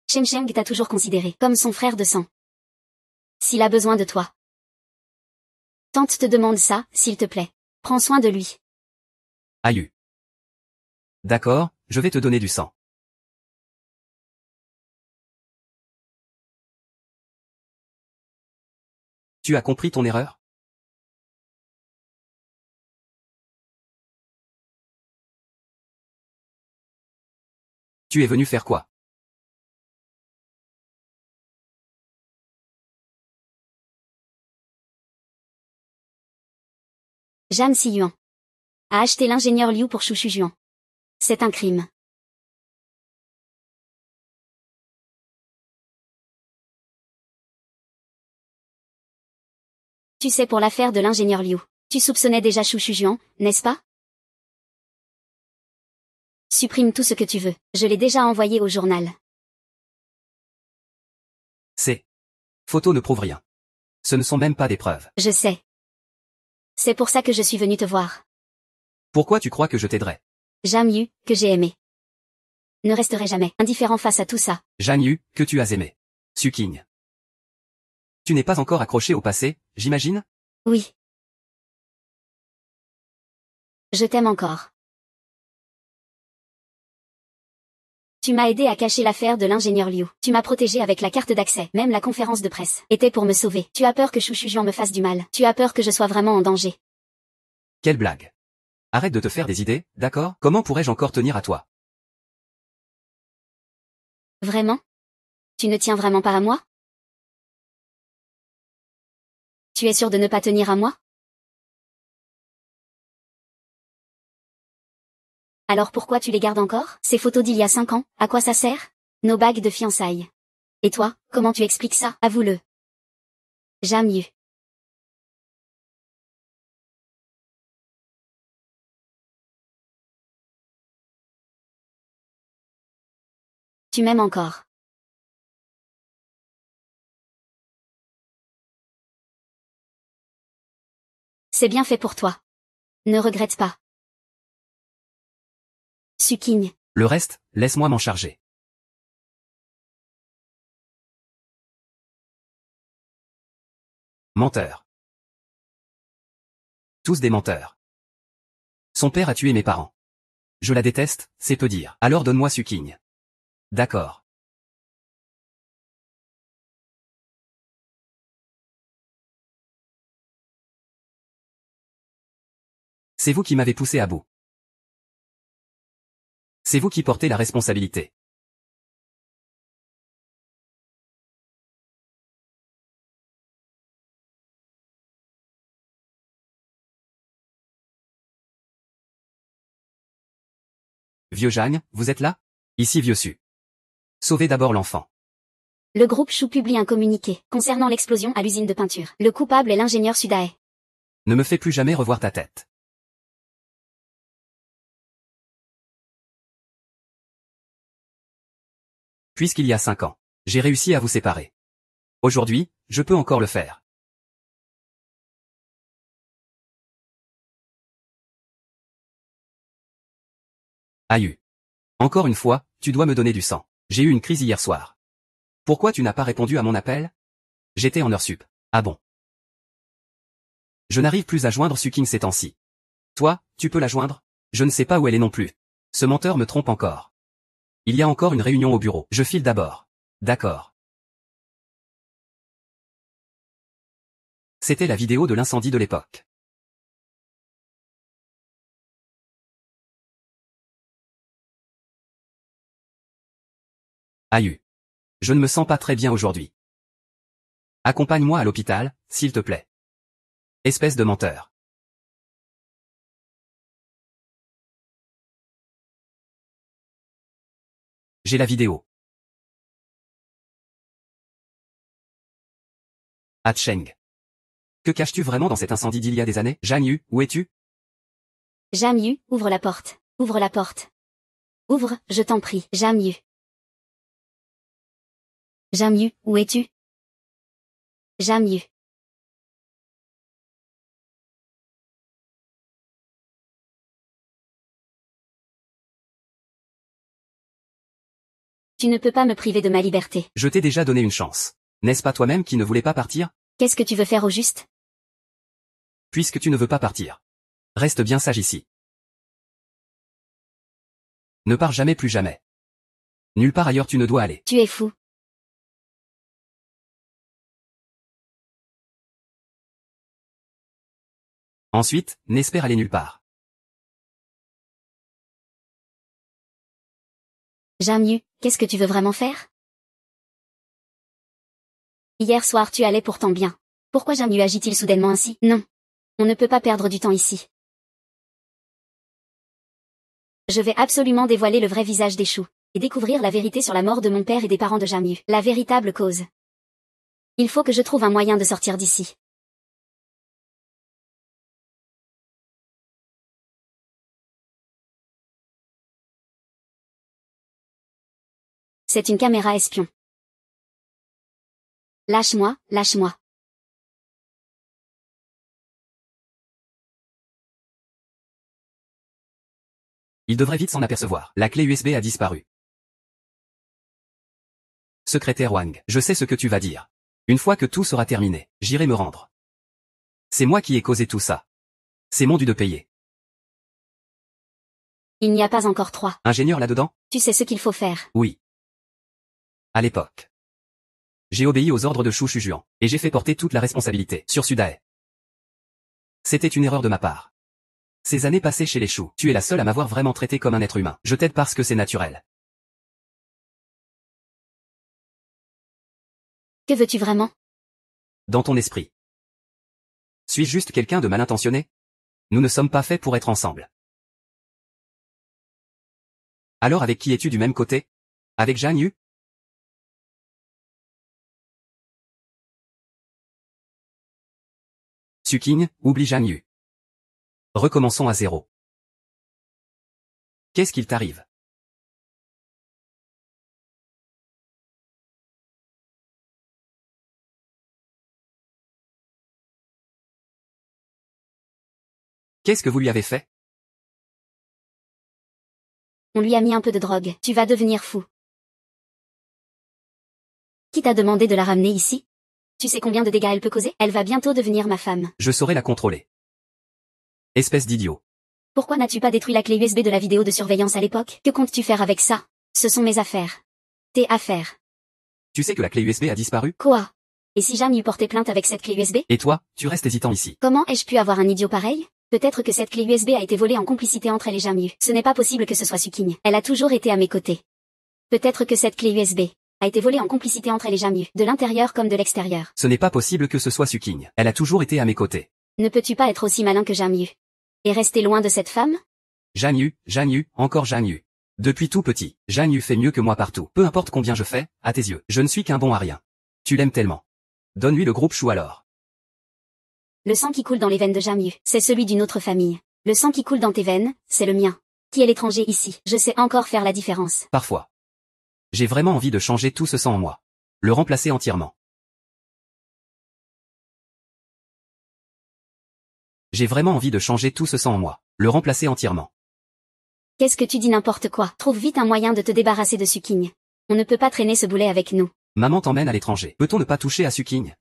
Sheng t'a toujours considéré comme son frère de sang. S'il a besoin de toi. Tante te demande ça, s'il te plaît. Prends soin de lui. Ayu. D'accord, je vais te donner du sang. Tu as compris ton erreur? Tu es venu faire quoi? Jam Si-yuan a acheté l'ingénieur Liu pour Chou Shu-juan. C'est un crime. Tu sais pour l'affaire de l'ingénieur Liu. Tu soupçonnais déjà Chou Shu-juan, n'est-ce pas? Supprime tout ce que tu veux. Je l'ai déjà envoyé au journal. Ces photos ne prouvent rien. Ce ne sont même pas des preuves. Je sais. C'est pour ça que je suis venue te voir. Pourquoi tu crois que je t'aiderai? Jam Yu, que j'ai aimé, ne resterai jamais indifférent face à tout ça. Jan Yu, que tu as aimé. Suking. Tu n'es pas encore accroché au passé, j'imagine? Oui. Je t'aime encore. Tu m'as aidé à cacher l'affaire de l'ingénieur Liu. Tu m'as protégé avec la carte d'accès. Même la conférence de presse était pour me sauver. Tu as peur que Chou Shu-juan me fasse du mal. Tu as peur que je sois vraiment en danger. Quelle blague. Arrête de te faire des idées, d'accord? Comment pourrais-je encore tenir à toi? Vraiment? Tu ne tiens vraiment pas à moi? Tu es sûr de ne pas tenir à moi? Alors pourquoi tu les gardes encore? Ces photos d'il y a 5 ans, à quoi ça sert? Nos bagues de fiançailles. Et toi, comment tu expliques ça? Avoue-le. Jam Yu. Tu m'aimes encore. C'est bien fait pour toi. Ne regrette pas. Suking. Le reste, laisse-moi m'en charger. Menteur. Tous des menteurs. Son père a tué mes parents. Je la déteste, c'est peu dire. Alors donne-moi Suking. D'accord. C'est vous qui m'avez poussé à bout. C'est vous qui portez la responsabilité. Vieux Jeanne, vous êtes là? Ici Vieux Su. Sauvez d'abord l'enfant. Le groupe Chou publie un communiqué concernant l'explosion à l'usine de peinture. Le coupable est l'ingénieur Sudae. Ne me fais plus jamais revoir ta tête. Puisqu'il y a 5 ans, j'ai réussi à vous séparer. Aujourd'hui, je peux encore le faire. Aïe. Encore une fois, tu dois me donner du sang. J'ai eu une crise hier soir. Pourquoi tu n'as pas répondu à mon appel? J'étais en heure sup. Ah bon? Je n'arrive plus à joindre Suking ces temps-ci. Toi, tu peux la joindre? Je ne sais pas où elle est non plus. Ce menteur me trompe encore. Il y a encore une réunion au bureau. Je file d'abord. D'accord. C'était la vidéo de l'incendie de l'époque. Aïe. Je ne me sens pas très bien aujourd'hui. Accompagne-moi à l'hôpital, s'il te plaît. Espèce de menteur. J'ai la vidéo. Ah Cheng. Que caches-tu vraiment dans cet incendie d'il y a des années? Jan Yu, où es-tu? Jam Yu, ouvre la porte. Ouvre la porte. Ouvre, je t'en prie. Jam Yu. Jam Yu, où es-tu? Jam Yu. Tu ne peux pas me priver de ma liberté. Je t'ai déjà donné une chance. N'est-ce pas toi-même qui ne voulais pas partir? Qu'est-ce que tu veux faire au juste? Puisque tu ne veux pas partir. Reste bien sage ici. Ne pars jamais plus jamais. Nulle part ailleurs tu ne dois aller. Tu es fou. Ensuite, n'espère aller nulle part. Jamyu, qu'est-ce que tu veux vraiment faire? Hier soir tu allais pourtant bien. Pourquoi Jamyu agit-il soudainement ainsi? Non. On ne peut pas perdre du temps ici. Je vais absolument dévoiler le vrai visage des choux, et découvrir la vérité sur la mort de mon père et des parents de Jamyu. La véritable cause. Il faut que je trouve un moyen de sortir d'ici. C'est une caméra espion. Lâche-moi, lâche-moi. Il devrait vite s'en apercevoir. La clé USB a disparu. Secrétaire Wang, je sais ce que tu vas dire. Une fois que tout sera terminé, j'irai me rendre. C'est moi qui ai causé tout ça. C'est mon dû de payer. Il n'y a pas encore 3. Ingénieur là-dedans? Tu sais ce qu'il faut faire. Oui. À l'époque. J'ai obéi aux ordres de Shu Shujuan, et j'ai fait porter toute la responsabilité sur Sudae. C'était une erreur de ma part. Ces années passées chez les Shu, tu es la seule à m'avoir vraiment traité comme un être humain. Je t'aide parce que c'est naturel. Que veux-tu vraiment? Dans ton esprit. Suis-je juste quelqu'un de mal intentionné? Nous ne sommes pas faits pour être ensemble. Alors avec qui es-tu du même côté? Avec Zhang Yu? Suking, oublie Zhang Yu. Recommençons à zéro. Qu'est-ce qu'il t'arrive? Qu'est-ce que vous lui avez fait? On lui a mis un peu de drogue. Tu vas devenir fou. Qui t'a demandé de la ramener ici? Tu sais combien de dégâts elle peut causer? Elle va bientôt devenir ma femme. Je saurai la contrôler. Espèce d'idiot. Pourquoi n'as-tu pas détruit la clé USB de la vidéo de surveillance à l'époque? Que comptes-tu faire avec ça? Ce sont mes affaires. Tes affaires. Tu sais que la clé USB a disparu? Quoi? Et si Jamyu portait plainte avec cette clé USB? Et toi, tu restes hésitant ici. Comment ai-je pu avoir un idiot pareil? Peut-être que cette clé USB a été volée en complicité entre elle et Jamyu. Ce n'est pas possible que ce soit Suking. Elle a toujours été à mes côtés. Peut-être que cette clé USB a été volée en complicité entre elle et Jamyu, de l'intérieur comme de l'extérieur. Ce n'est pas possible que ce soit Suking. Elle a toujours été à mes côtés. Ne peux-tu pas être aussi malin que Jamyu? Et rester loin de cette femme? Zhang Yu, encore Zhang Yu. Depuis tout petit, Zhang Yu fait mieux que moi partout. Peu importe combien je fais, à tes yeux, je ne suis qu'un bon à rien. Tu l'aimes tellement. Donne-lui le groupe Chou alors. Le sang qui coule dans les veines de Jamyu, c'est celui d'une autre famille. Le sang qui coule dans tes veines, c'est le mien. Qui est l'étranger ici? Je sais encore faire la différence. Parfois. J'ai vraiment envie de changer tout ce sang en moi. Le remplacer entièrement. J'ai vraiment envie de changer tout ce sang en moi. Le remplacer entièrement. Qu'est-ce que tu dis n'importe quoi? Trouve vite un moyen de te débarrasser de Suking. On ne peut pas traîner ce boulet avec nous. Maman t'emmène à l'étranger. Peut-on ne pas toucher à Suking?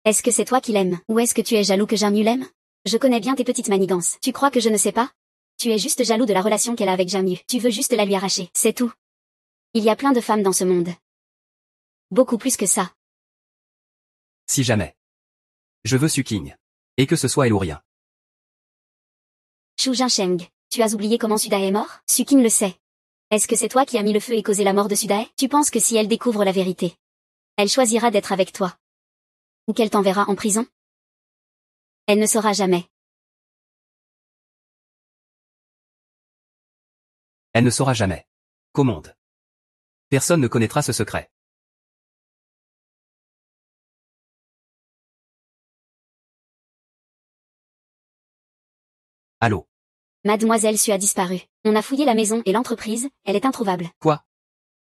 Est-ce que c'est toi qui l'aimes? Ou est-ce que tu es jaloux que Jamyu l'aime? Je connais bien tes petites manigances. Tu crois que je ne sais pas? Tu es juste jaloux de la relation qu'elle a avec Jamyu. Tu veux juste la lui arracher. C'est tout. Il y a plein de femmes dans ce monde. Beaucoup plus que ça. Si jamais. Je veux Suking. Et que ce soit elle ou rien. Shu Jinsheng, tu as oublié comment Sudae est mort? Suking le sait. Est-ce que c'est toi qui as mis le feu et causé la mort de Sudae? Tu penses que si elle découvre la vérité, elle choisira d'être avec toi? Ou qu'elle t'enverra en prison? Elle ne saura jamais. Elle ne saura jamais. Qu'au monde. Personne ne connaîtra ce secret. Allô? Mademoiselle Su a disparu. On a fouillé la maison et l'entreprise, elle est introuvable. Quoi?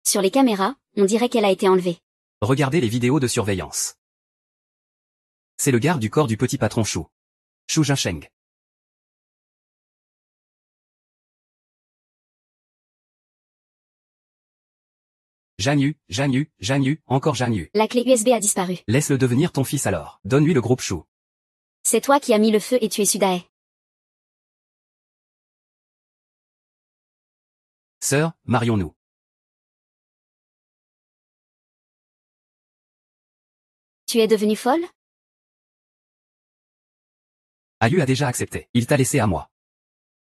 Sur les caméras, on dirait qu'elle a été enlevée. Regardez les vidéos de surveillance. C'est le garde du corps du petit patron Shu. Shu Jinsheng. Zhang Yu, encore Zhang Yu. La clé USB a disparu. Laisse-le devenir ton fils alors. Donne-lui le groupe Shu. C'est toi qui as mis le feu et tué Sudae. Sœur, marions-nous. Tu es devenue folle? Ayu a déjà accepté. Il t'a laissé à moi.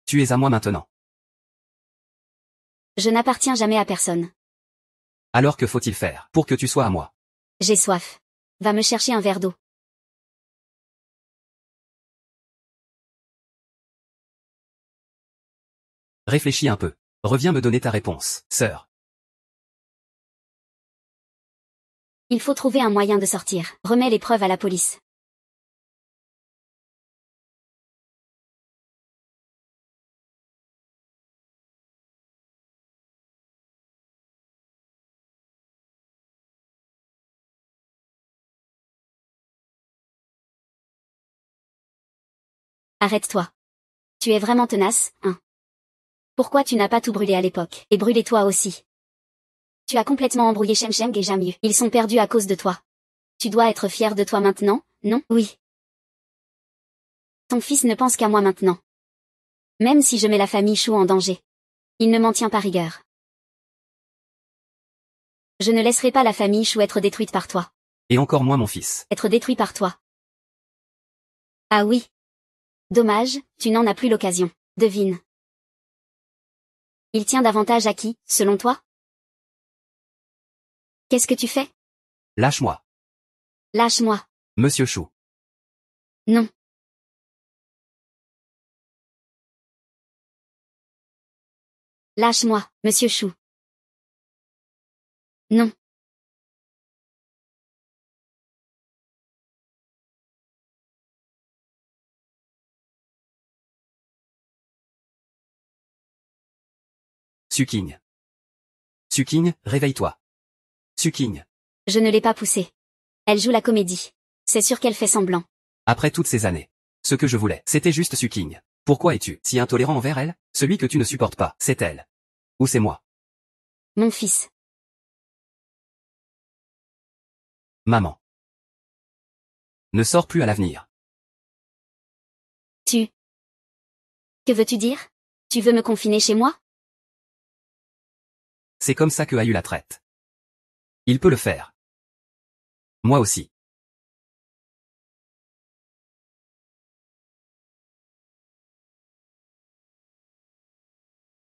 Tu es à moi maintenant. Je n'appartiens jamais à personne. Alors que faut-il faire pour que tu sois à moi? J'ai soif. Va me chercher un verre d'eau. Réfléchis un peu. Reviens me donner ta réponse, sœur. Il faut trouver un moyen de sortir. Remets les preuves à la police. Arrête-toi. Tu es vraiment tenace, hein? Pourquoi tu n'as pas tout brûlé à l'époque? Et brûlé toi aussi. Tu as complètement embrouillé Sheng et Jamyu. Ils sont perdus à cause de toi. Tu dois être fier de toi maintenant, non? Oui. Ton fils ne pense qu'à moi maintenant. Même si je mets la famille Chou en danger. Il ne m'en tient pas rigueur. Je ne laisserai pas la famille Chou être détruite par toi. Et encore moins mon fils. Être détruit par toi. Ah oui. Dommage, tu n'en as plus l'occasion. Devine. Il tient davantage à qui, selon toi? Qu'est-ce que tu fais? Lâche-moi. Lâche-moi. Monsieur Chou. Non. Lâche-moi, Monsieur Chou. Non. Suking. Suking, réveille-toi. Suking. Je ne l'ai pas poussée. Elle joue la comédie. C'est sûr qu'elle fait semblant. Après toutes ces années. Ce que je voulais, c'était juste Suking. Pourquoi es-tu si intolérant envers elle? Celui que tu ne supportes pas, c'est elle. Ou c'est moi. Mon fils. Maman. Ne sors plus à l'avenir. Tu. Que veux-tu dire? Tu veux me confiner chez moi? C'est comme ça que Ayu la traite. Il peut le faire. Moi aussi.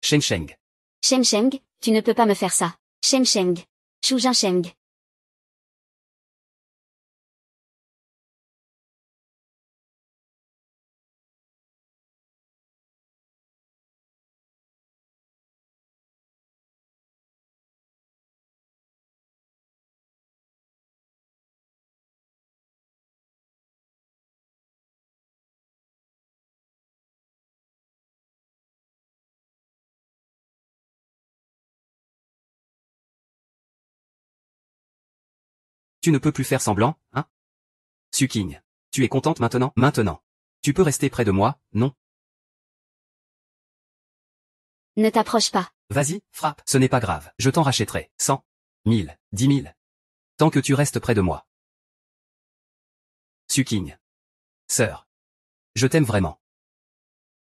Sheng. Sheng, tu ne peux pas me faire ça. Sheng. Shu Sheng. Tu ne peux plus faire semblant, hein? Suking. Tu es contente maintenant? Maintenant. Tu peux rester près de moi, non? Ne t'approche pas. Vas-y, frappe. Ce n'est pas grave. Je t'en rachèterai. 100, 1000, 10 000. Tant que tu restes près de moi. Suking. Sœur. Je t'aime vraiment.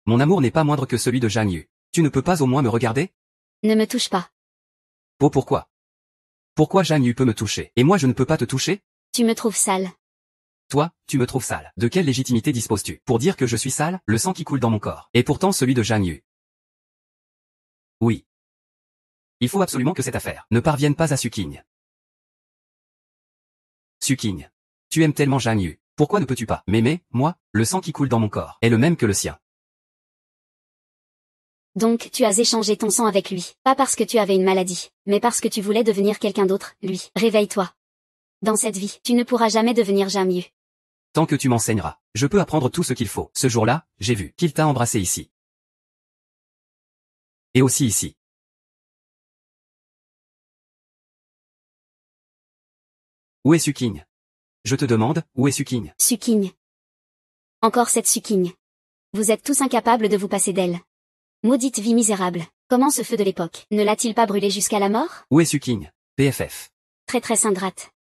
Mon amour n'est pas moindre que celui de Zhang Yu. Tu ne peux pas au moins me regarder? Ne me touche pas. Oh pourquoi? Pourquoi Zhang Yu peut me toucher, et moi je ne peux pas te toucher? Tu me trouves sale. Toi, tu me trouves sale. De quelle légitimité disposes-tu pour dire que je suis sale? Le sang qui coule dans mon corps. Et pourtant celui de Zhang Yu. Oui. Il faut absolument que cette affaire ne parvienne pas à Suking. Suking. Tu aimes tellement Zhang Yu. Pourquoi ne peux-tu pas m'aimer, moi? Le sang qui coule dans mon corps est le même que le sien. Donc tu as échangé ton sang avec lui. Pas parce que tu avais une maladie, mais parce que tu voulais devenir quelqu'un d'autre, lui. Réveille-toi. Dans cette vie, tu ne pourras jamais devenir Jamyu. Tant que tu m'enseigneras, je peux apprendre tout ce qu'il faut. Ce jour-là, j'ai vu qu'il t'a embrassé ici. Et aussi ici. Où est Suking? Je te demande, où est Suking? Suking. Encore cette Suking. Vous êtes tous incapables de vous passer d'elle. Maudite vie misérable. Comment ce feu de l'époque ne l'a-t-il pas brûlé jusqu'à la mort? Où est Suking? PFF. Très ingrate.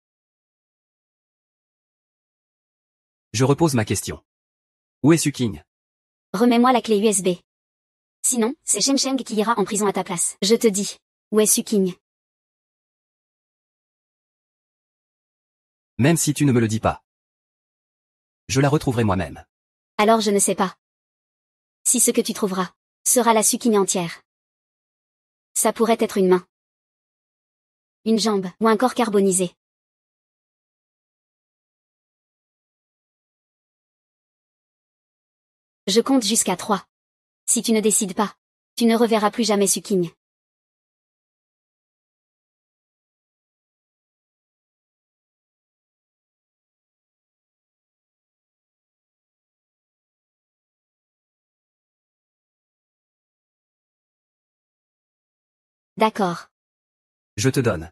Je repose ma question. Où est Suking? Remets-moi la clé USB. Sinon, c'est Sheng qui ira en prison à ta place. Je te dis. Où est Suking? Même si tu ne me le dis pas. Je la retrouverai moi-même. Alors je ne sais pas. Si ce que tu trouveras sera la Suking entière. Ça pourrait être une main, une jambe, ou un corps carbonisé. Je compte jusqu'à 3. Si tu ne décides pas, tu ne reverras plus jamais Suking. D'accord. Je te donne.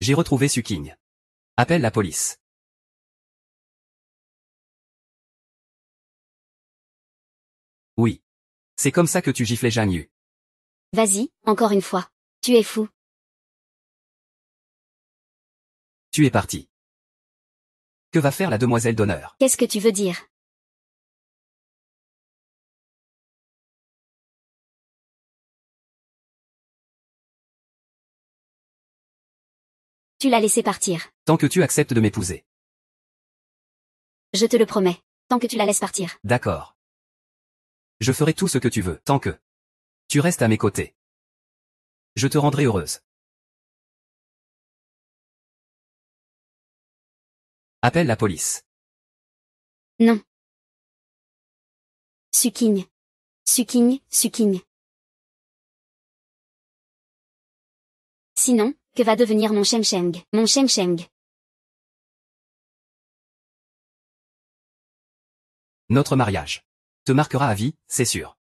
J'ai retrouvé Suking. Appelle la police. Oui. C'est comme ça que tu giflais Zhang Yu. Vas-y, encore une fois. Tu es fou. Tu es parti. Que va faire la demoiselle d'honneur? Qu'est-ce que tu veux dire? Tu l'as laissé partir. Tant que tu acceptes de m'épouser. Je te le promets. Tant que tu la laisses partir. D'accord. Je ferai tout ce que tu veux, tant que tu restes à mes côtés. Je te rendrai heureuse. Appelle la police. Non. Suking. Suking, Suking. Sinon, que va devenir mon Sheng Sheng, mon Sheng Sheng? Notre mariage te marquera à vie, c'est sûr.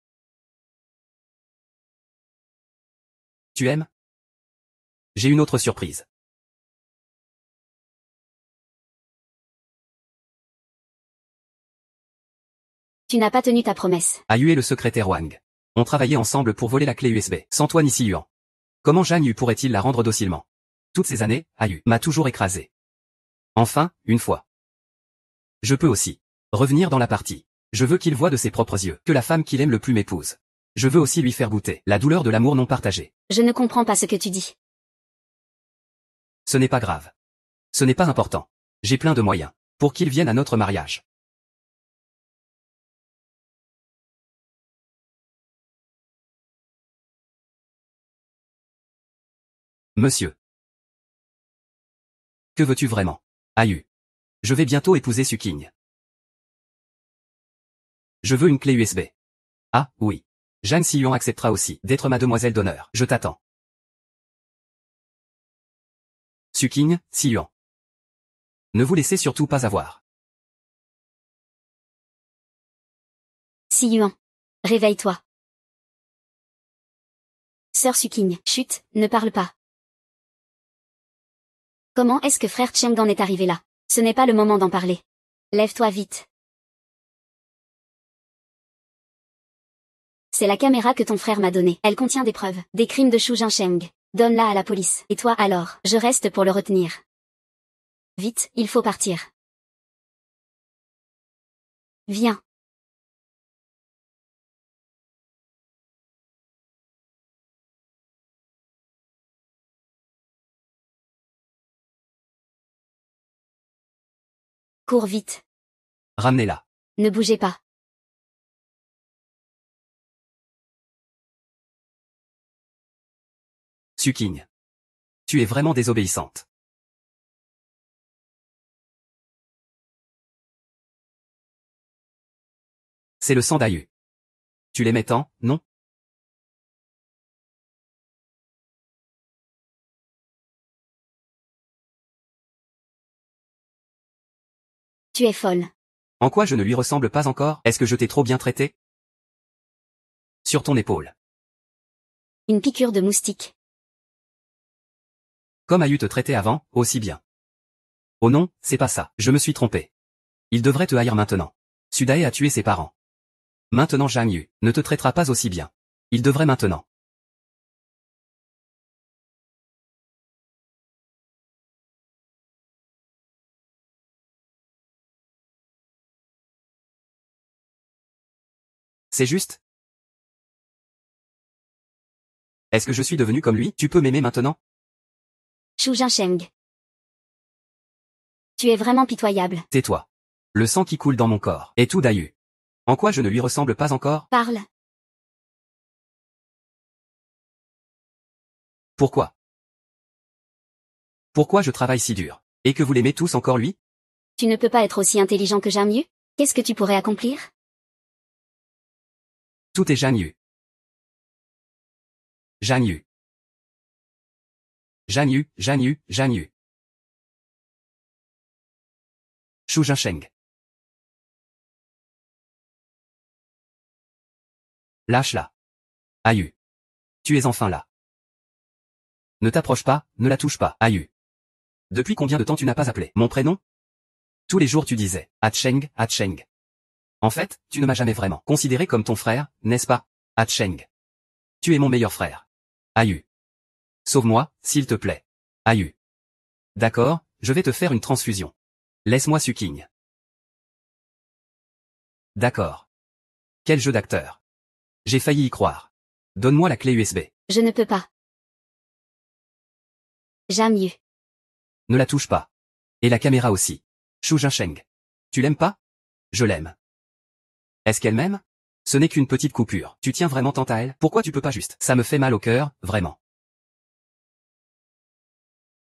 Tu aimes? J'ai une autre surprise. Tu n'as pas tenu ta promesse. Ayu et le secrétaire Wang ont travaillé ensemble pour voler la clé USB, sans toi ni Si Yuan. Comment Zhang Yu pourrait-il la rendre docilement? Toutes ces années, Ayu m'a toujours écrasé. Enfin, une fois. Je peux aussi revenir dans la partie. Je veux qu'il voie de ses propres yeux que la femme qu'il aime le plus m'épouse. Je veux aussi lui faire goûter la douleur de l'amour non partagé. Je ne comprends pas ce que tu dis. Ce n'est pas grave. Ce n'est pas important. J'ai plein de moyens pour qu'il vienne à notre mariage. Monsieur. Que veux-tu vraiment? Ayu. Je vais bientôt épouser Suking. Je veux une clé USB. Ah, oui. Zhang Xiyuan acceptera aussi d'être ma demoiselle d'honneur. Je t'attends. Suking, Xiyuan. Ne vous laissez surtout pas avoir. Si Yuan. Réveille-toi. Sœur Suking, chut, ne parle pas. Comment est-ce que frère Cheng en est arrivé là? Ce n'est pas le moment d'en parler. Lève-toi vite. C'est la caméra que ton frère m'a donnée. Elle contient des preuves, des crimes de Shu Jinsheng. Donne-la à la police. Et toi alors, je reste pour le retenir. Vite, il faut partir. Viens. Cours vite. Ramenez-la. Ne bougez pas. Suking. Tu es vraiment désobéissante. C'est le sang d'Ayu. Tu l'aimais tant, non? Tu es folle. En quoi je ne lui ressemble pas encore? Est-ce que je t'ai trop bien traité? Sur ton épaule. Une piqûre de moustique. Comme Ayu te traitait avant, aussi bien. Oh non, c'est pas ça, je me suis trompé. Il devrait te haïr maintenant. Sudae a tué ses parents. Maintenant Zhang Yu ne te traitera pas aussi bien. Il devrait maintenant. C'est juste? Est-ce que je suis devenu comme lui? Tu peux m'aimer maintenant? Shu Jinsheng. Tu es vraiment pitoyable. Tais-toi. Le sang qui coule dans mon corps est tout d'Ayu. En quoi je ne lui ressemble pas encore? Parle. Pourquoi? Pourquoi je travaille si dur? Et que vous l'aimez tous encore lui? Tu ne peux pas être aussi intelligent que Jamyu? Qu'est-ce que tu pourrais accomplir? Tout est Zhang Yu. Zhang Yu. Zhang Yu, Zhang Yu, Zhang Yu. Shu Jinsheng. Lâche-la. Ayu. Tu es enfin là. Ne t'approche pas, ne la touche pas, Ayu. Depuis combien de temps tu n'as pas appelé mon prénom? Tous les jours tu disais, Hatcheng, Hatcheng. En fait, tu ne m'as jamais vraiment considéré comme ton frère, n'est-ce pas? Hatcheng. Tu es mon meilleur frère. Ayu. Sauve-moi, s'il te plaît. Ayu. D'accord, je vais te faire une transfusion. Laisse-moi Suking. D'accord. Quel jeu d'acteur. J'ai failli y croire. Donne-moi la clé USB. Je ne peux pas. Jamyu. Ne la touche pas. Et la caméra aussi. Shu Jinsheng. Tu l'aimes pas? Je l'aime. Est-ce qu'elle m'aime? Ce n'est qu'une petite coupure. Tu tiens vraiment tant à elle? Pourquoi tu peux pas juste? Ça me fait mal au cœur, vraiment.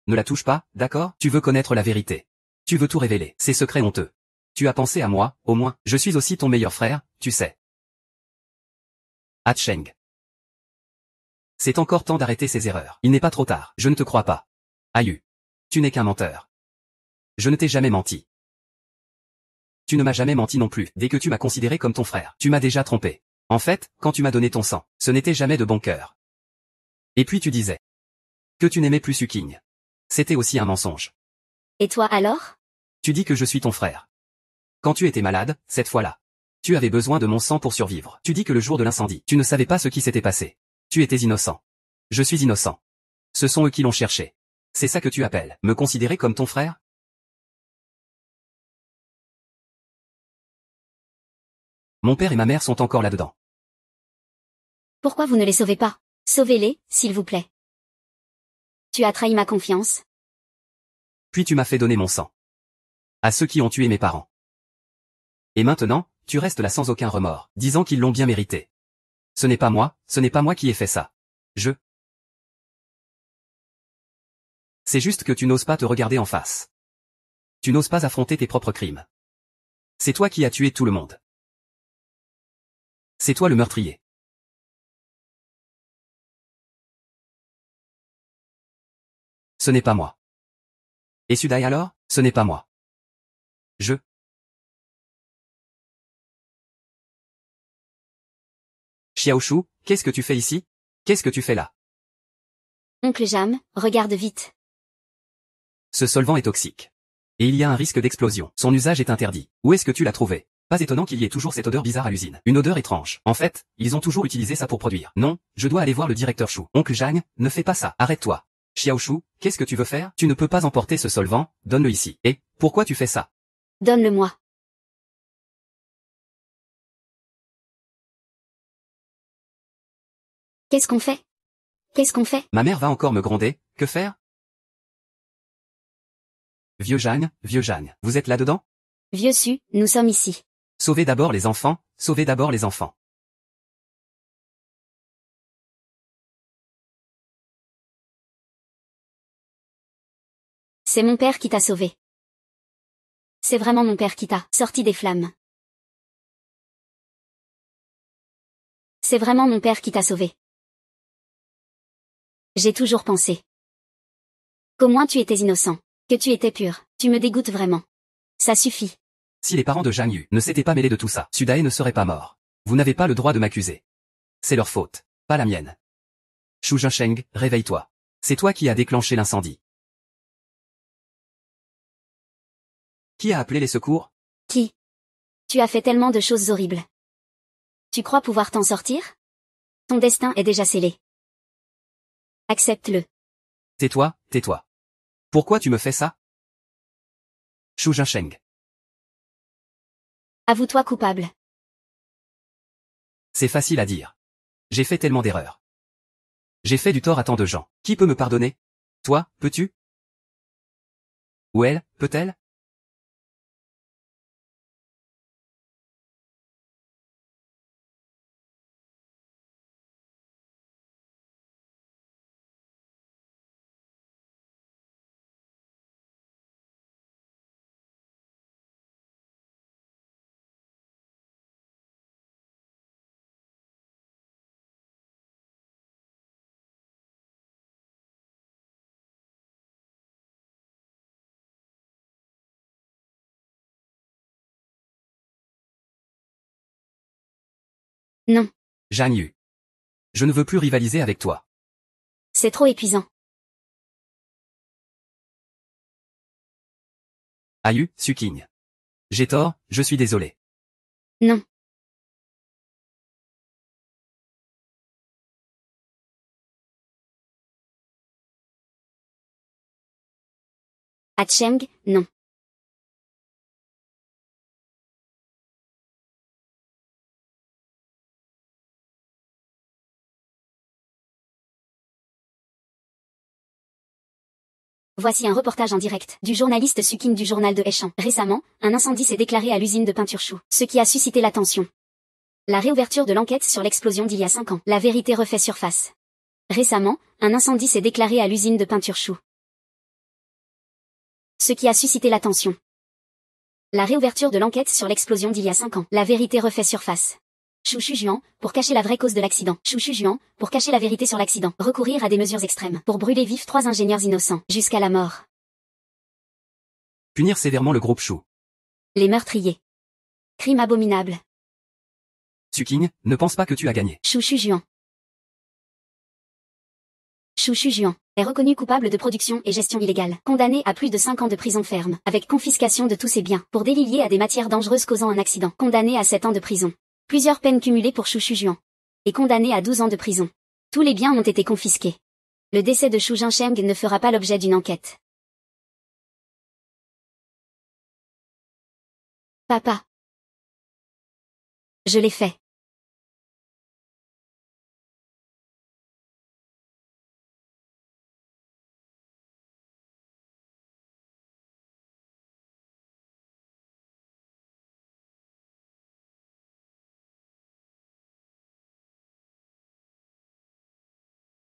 Ne la touche pas, d'accord? Tu veux connaître la vérité. Tu veux tout révéler. Ces secrets honteux. Tu as pensé à moi, au moins. Je suis aussi ton meilleur frère, tu sais. Hatcheng. C'est encore temps d'arrêter ces erreurs. Il n'est pas trop tard. Je ne te crois pas. Ayu. Tu n'es qu'un menteur. Je ne t'ai jamais menti. Tu ne m'as jamais menti non plus. Dès que tu m'as considéré comme ton frère, tu m'as déjà trompé. En fait, quand tu m'as donné ton sang, ce n'était jamais de bon cœur. Et puis tu disais que tu n'aimais plus Suking. C'était aussi un mensonge. Et toi alors? Tu dis que je suis ton frère. Quand tu étais malade, cette fois-là, tu avais besoin de mon sang pour survivre. Tu dis que le jour de l'incendie, tu ne savais pas ce qui s'était passé. Tu étais innocent. Je suis innocent. Ce sont eux qui l'ont cherché. C'est ça que tu appelles me considérer comme ton frère? Mon père et ma mère sont encore là-dedans. Pourquoi vous ne les sauvez pas? Sauvez-les, s'il vous plaît. Tu as trahi ma confiance. Puis tu m'as fait donner mon sang. À ceux qui ont tué mes parents. Et maintenant, tu restes là sans aucun remords, disant qu'ils l'ont bien mérité. Ce n'est pas moi qui ai fait ça. C'est juste que tu n'oses pas te regarder en face. Tu n'oses pas affronter tes propres crimes. C'est toi qui as tué tout le monde. C'est toi le meurtrier. Ce n'est pas moi. Et Sudai alors? Ce n'est pas moi. Xiaoshu, qu'est-ce que tu fais ici? Qu'est-ce que tu fais là? Oncle Jam, regarde vite. Ce solvant est toxique. Et il y a un risque d'explosion. Son usage est interdit. Où est-ce que tu l'as trouvé? Pas étonnant qu'il y ait toujours cette odeur bizarre à l'usine. Une odeur étrange. En fait, ils ont toujours utilisé ça pour produire. Non, je dois aller voir le directeur Chou. Oncle Jang, ne fais pas ça. Arrête-toi. Xiaoshu, qu'est-ce que tu veux faire? Tu ne peux pas emporter ce solvant, donne-le ici. Et, pourquoi tu fais ça? Donne-le-moi. Qu'est-ce qu'on fait? Qu'est-ce qu'on fait? Ma mère va encore me gronder, que faire? Vieux Jang, vous êtes là-dedans? Vieux Su, nous sommes ici. Sauvez d'abord les enfants, sauvez d'abord les enfants. C'est mon père qui t'a sauvé. C'est vraiment mon père qui t'a sorti des flammes. C'est vraiment mon père qui t'a sauvé. J'ai toujours pensé qu'au moins tu étais innocent, que tu étais pur. Tu me dégoûtes vraiment. Ça suffit. Si les parents de Zhang Yu ne s'étaient pas mêlés de tout ça, Sudae ne serait pas mort. Vous n'avez pas le droit de m'accuser. C'est leur faute, pas la mienne. Shu Jinsheng, réveille-toi. C'est toi qui as déclenché l'incendie. Qui a appelé les secours? Qui? Tu as fait tellement de choses horribles. Tu crois pouvoir t'en sortir? Ton destin est déjà scellé. Accepte-le. Tais-toi, tais-toi. Pourquoi tu me fais ça? Shu Jinsheng. Avoue-toi coupable. C'est facile à dire. J'ai fait tellement d'erreurs. J'ai fait du tort à tant de gens. Qui peut me pardonner? Toi, peux-tu? Ou elle, peut-elle? Non. Zhang Yu. Je ne veux plus rivaliser avec toi. C'est trop épuisant. Ayu, Suking. J'ai tort, je suis désolé. Non. À Cheng, non. Voici un reportage en direct du journaliste Sukin du journal de Hechan. Récemment, un incendie s'est déclaré à l'usine de peinture Chou, ce qui a suscité l'attention. La réouverture de l'enquête sur l'explosion d'il y a 5 ans. La vérité refait surface. Récemment, un incendie s'est déclaré à l'usine de peinture Chou, ce qui a suscité l'attention. La réouverture de l'enquête sur l'explosion d'il y a 5 ans. La vérité refait surface. Xu Shujuan, pour cacher la vraie cause de l'accident. Xu Shujuan, pour cacher la vérité sur l'accident. Recourir à des mesures extrêmes. Pour brûler vifs 3 ingénieurs innocents. Jusqu'à la mort. Punir sévèrement le groupe Chou. Les meurtriers. Crime abominable. Suking, ne pense pas que tu as gagné. Xu Shujuan. Xu Shujuan est reconnu coupable de production et gestion illégale, condamné à plus de 5 ans de prison ferme, avec confiscation de tous ses biens, pour délit lié à des matières dangereuses causant un accident, condamné à 7 ans de prison. Plusieurs peines cumulées pour Xu Shujuan. Et condamné à 12 ans de prison. Tous les biens ont été confisqués. Le décès de Xu Jinsheng ne fera pas l'objet d'une enquête. Papa. Je l'ai fait.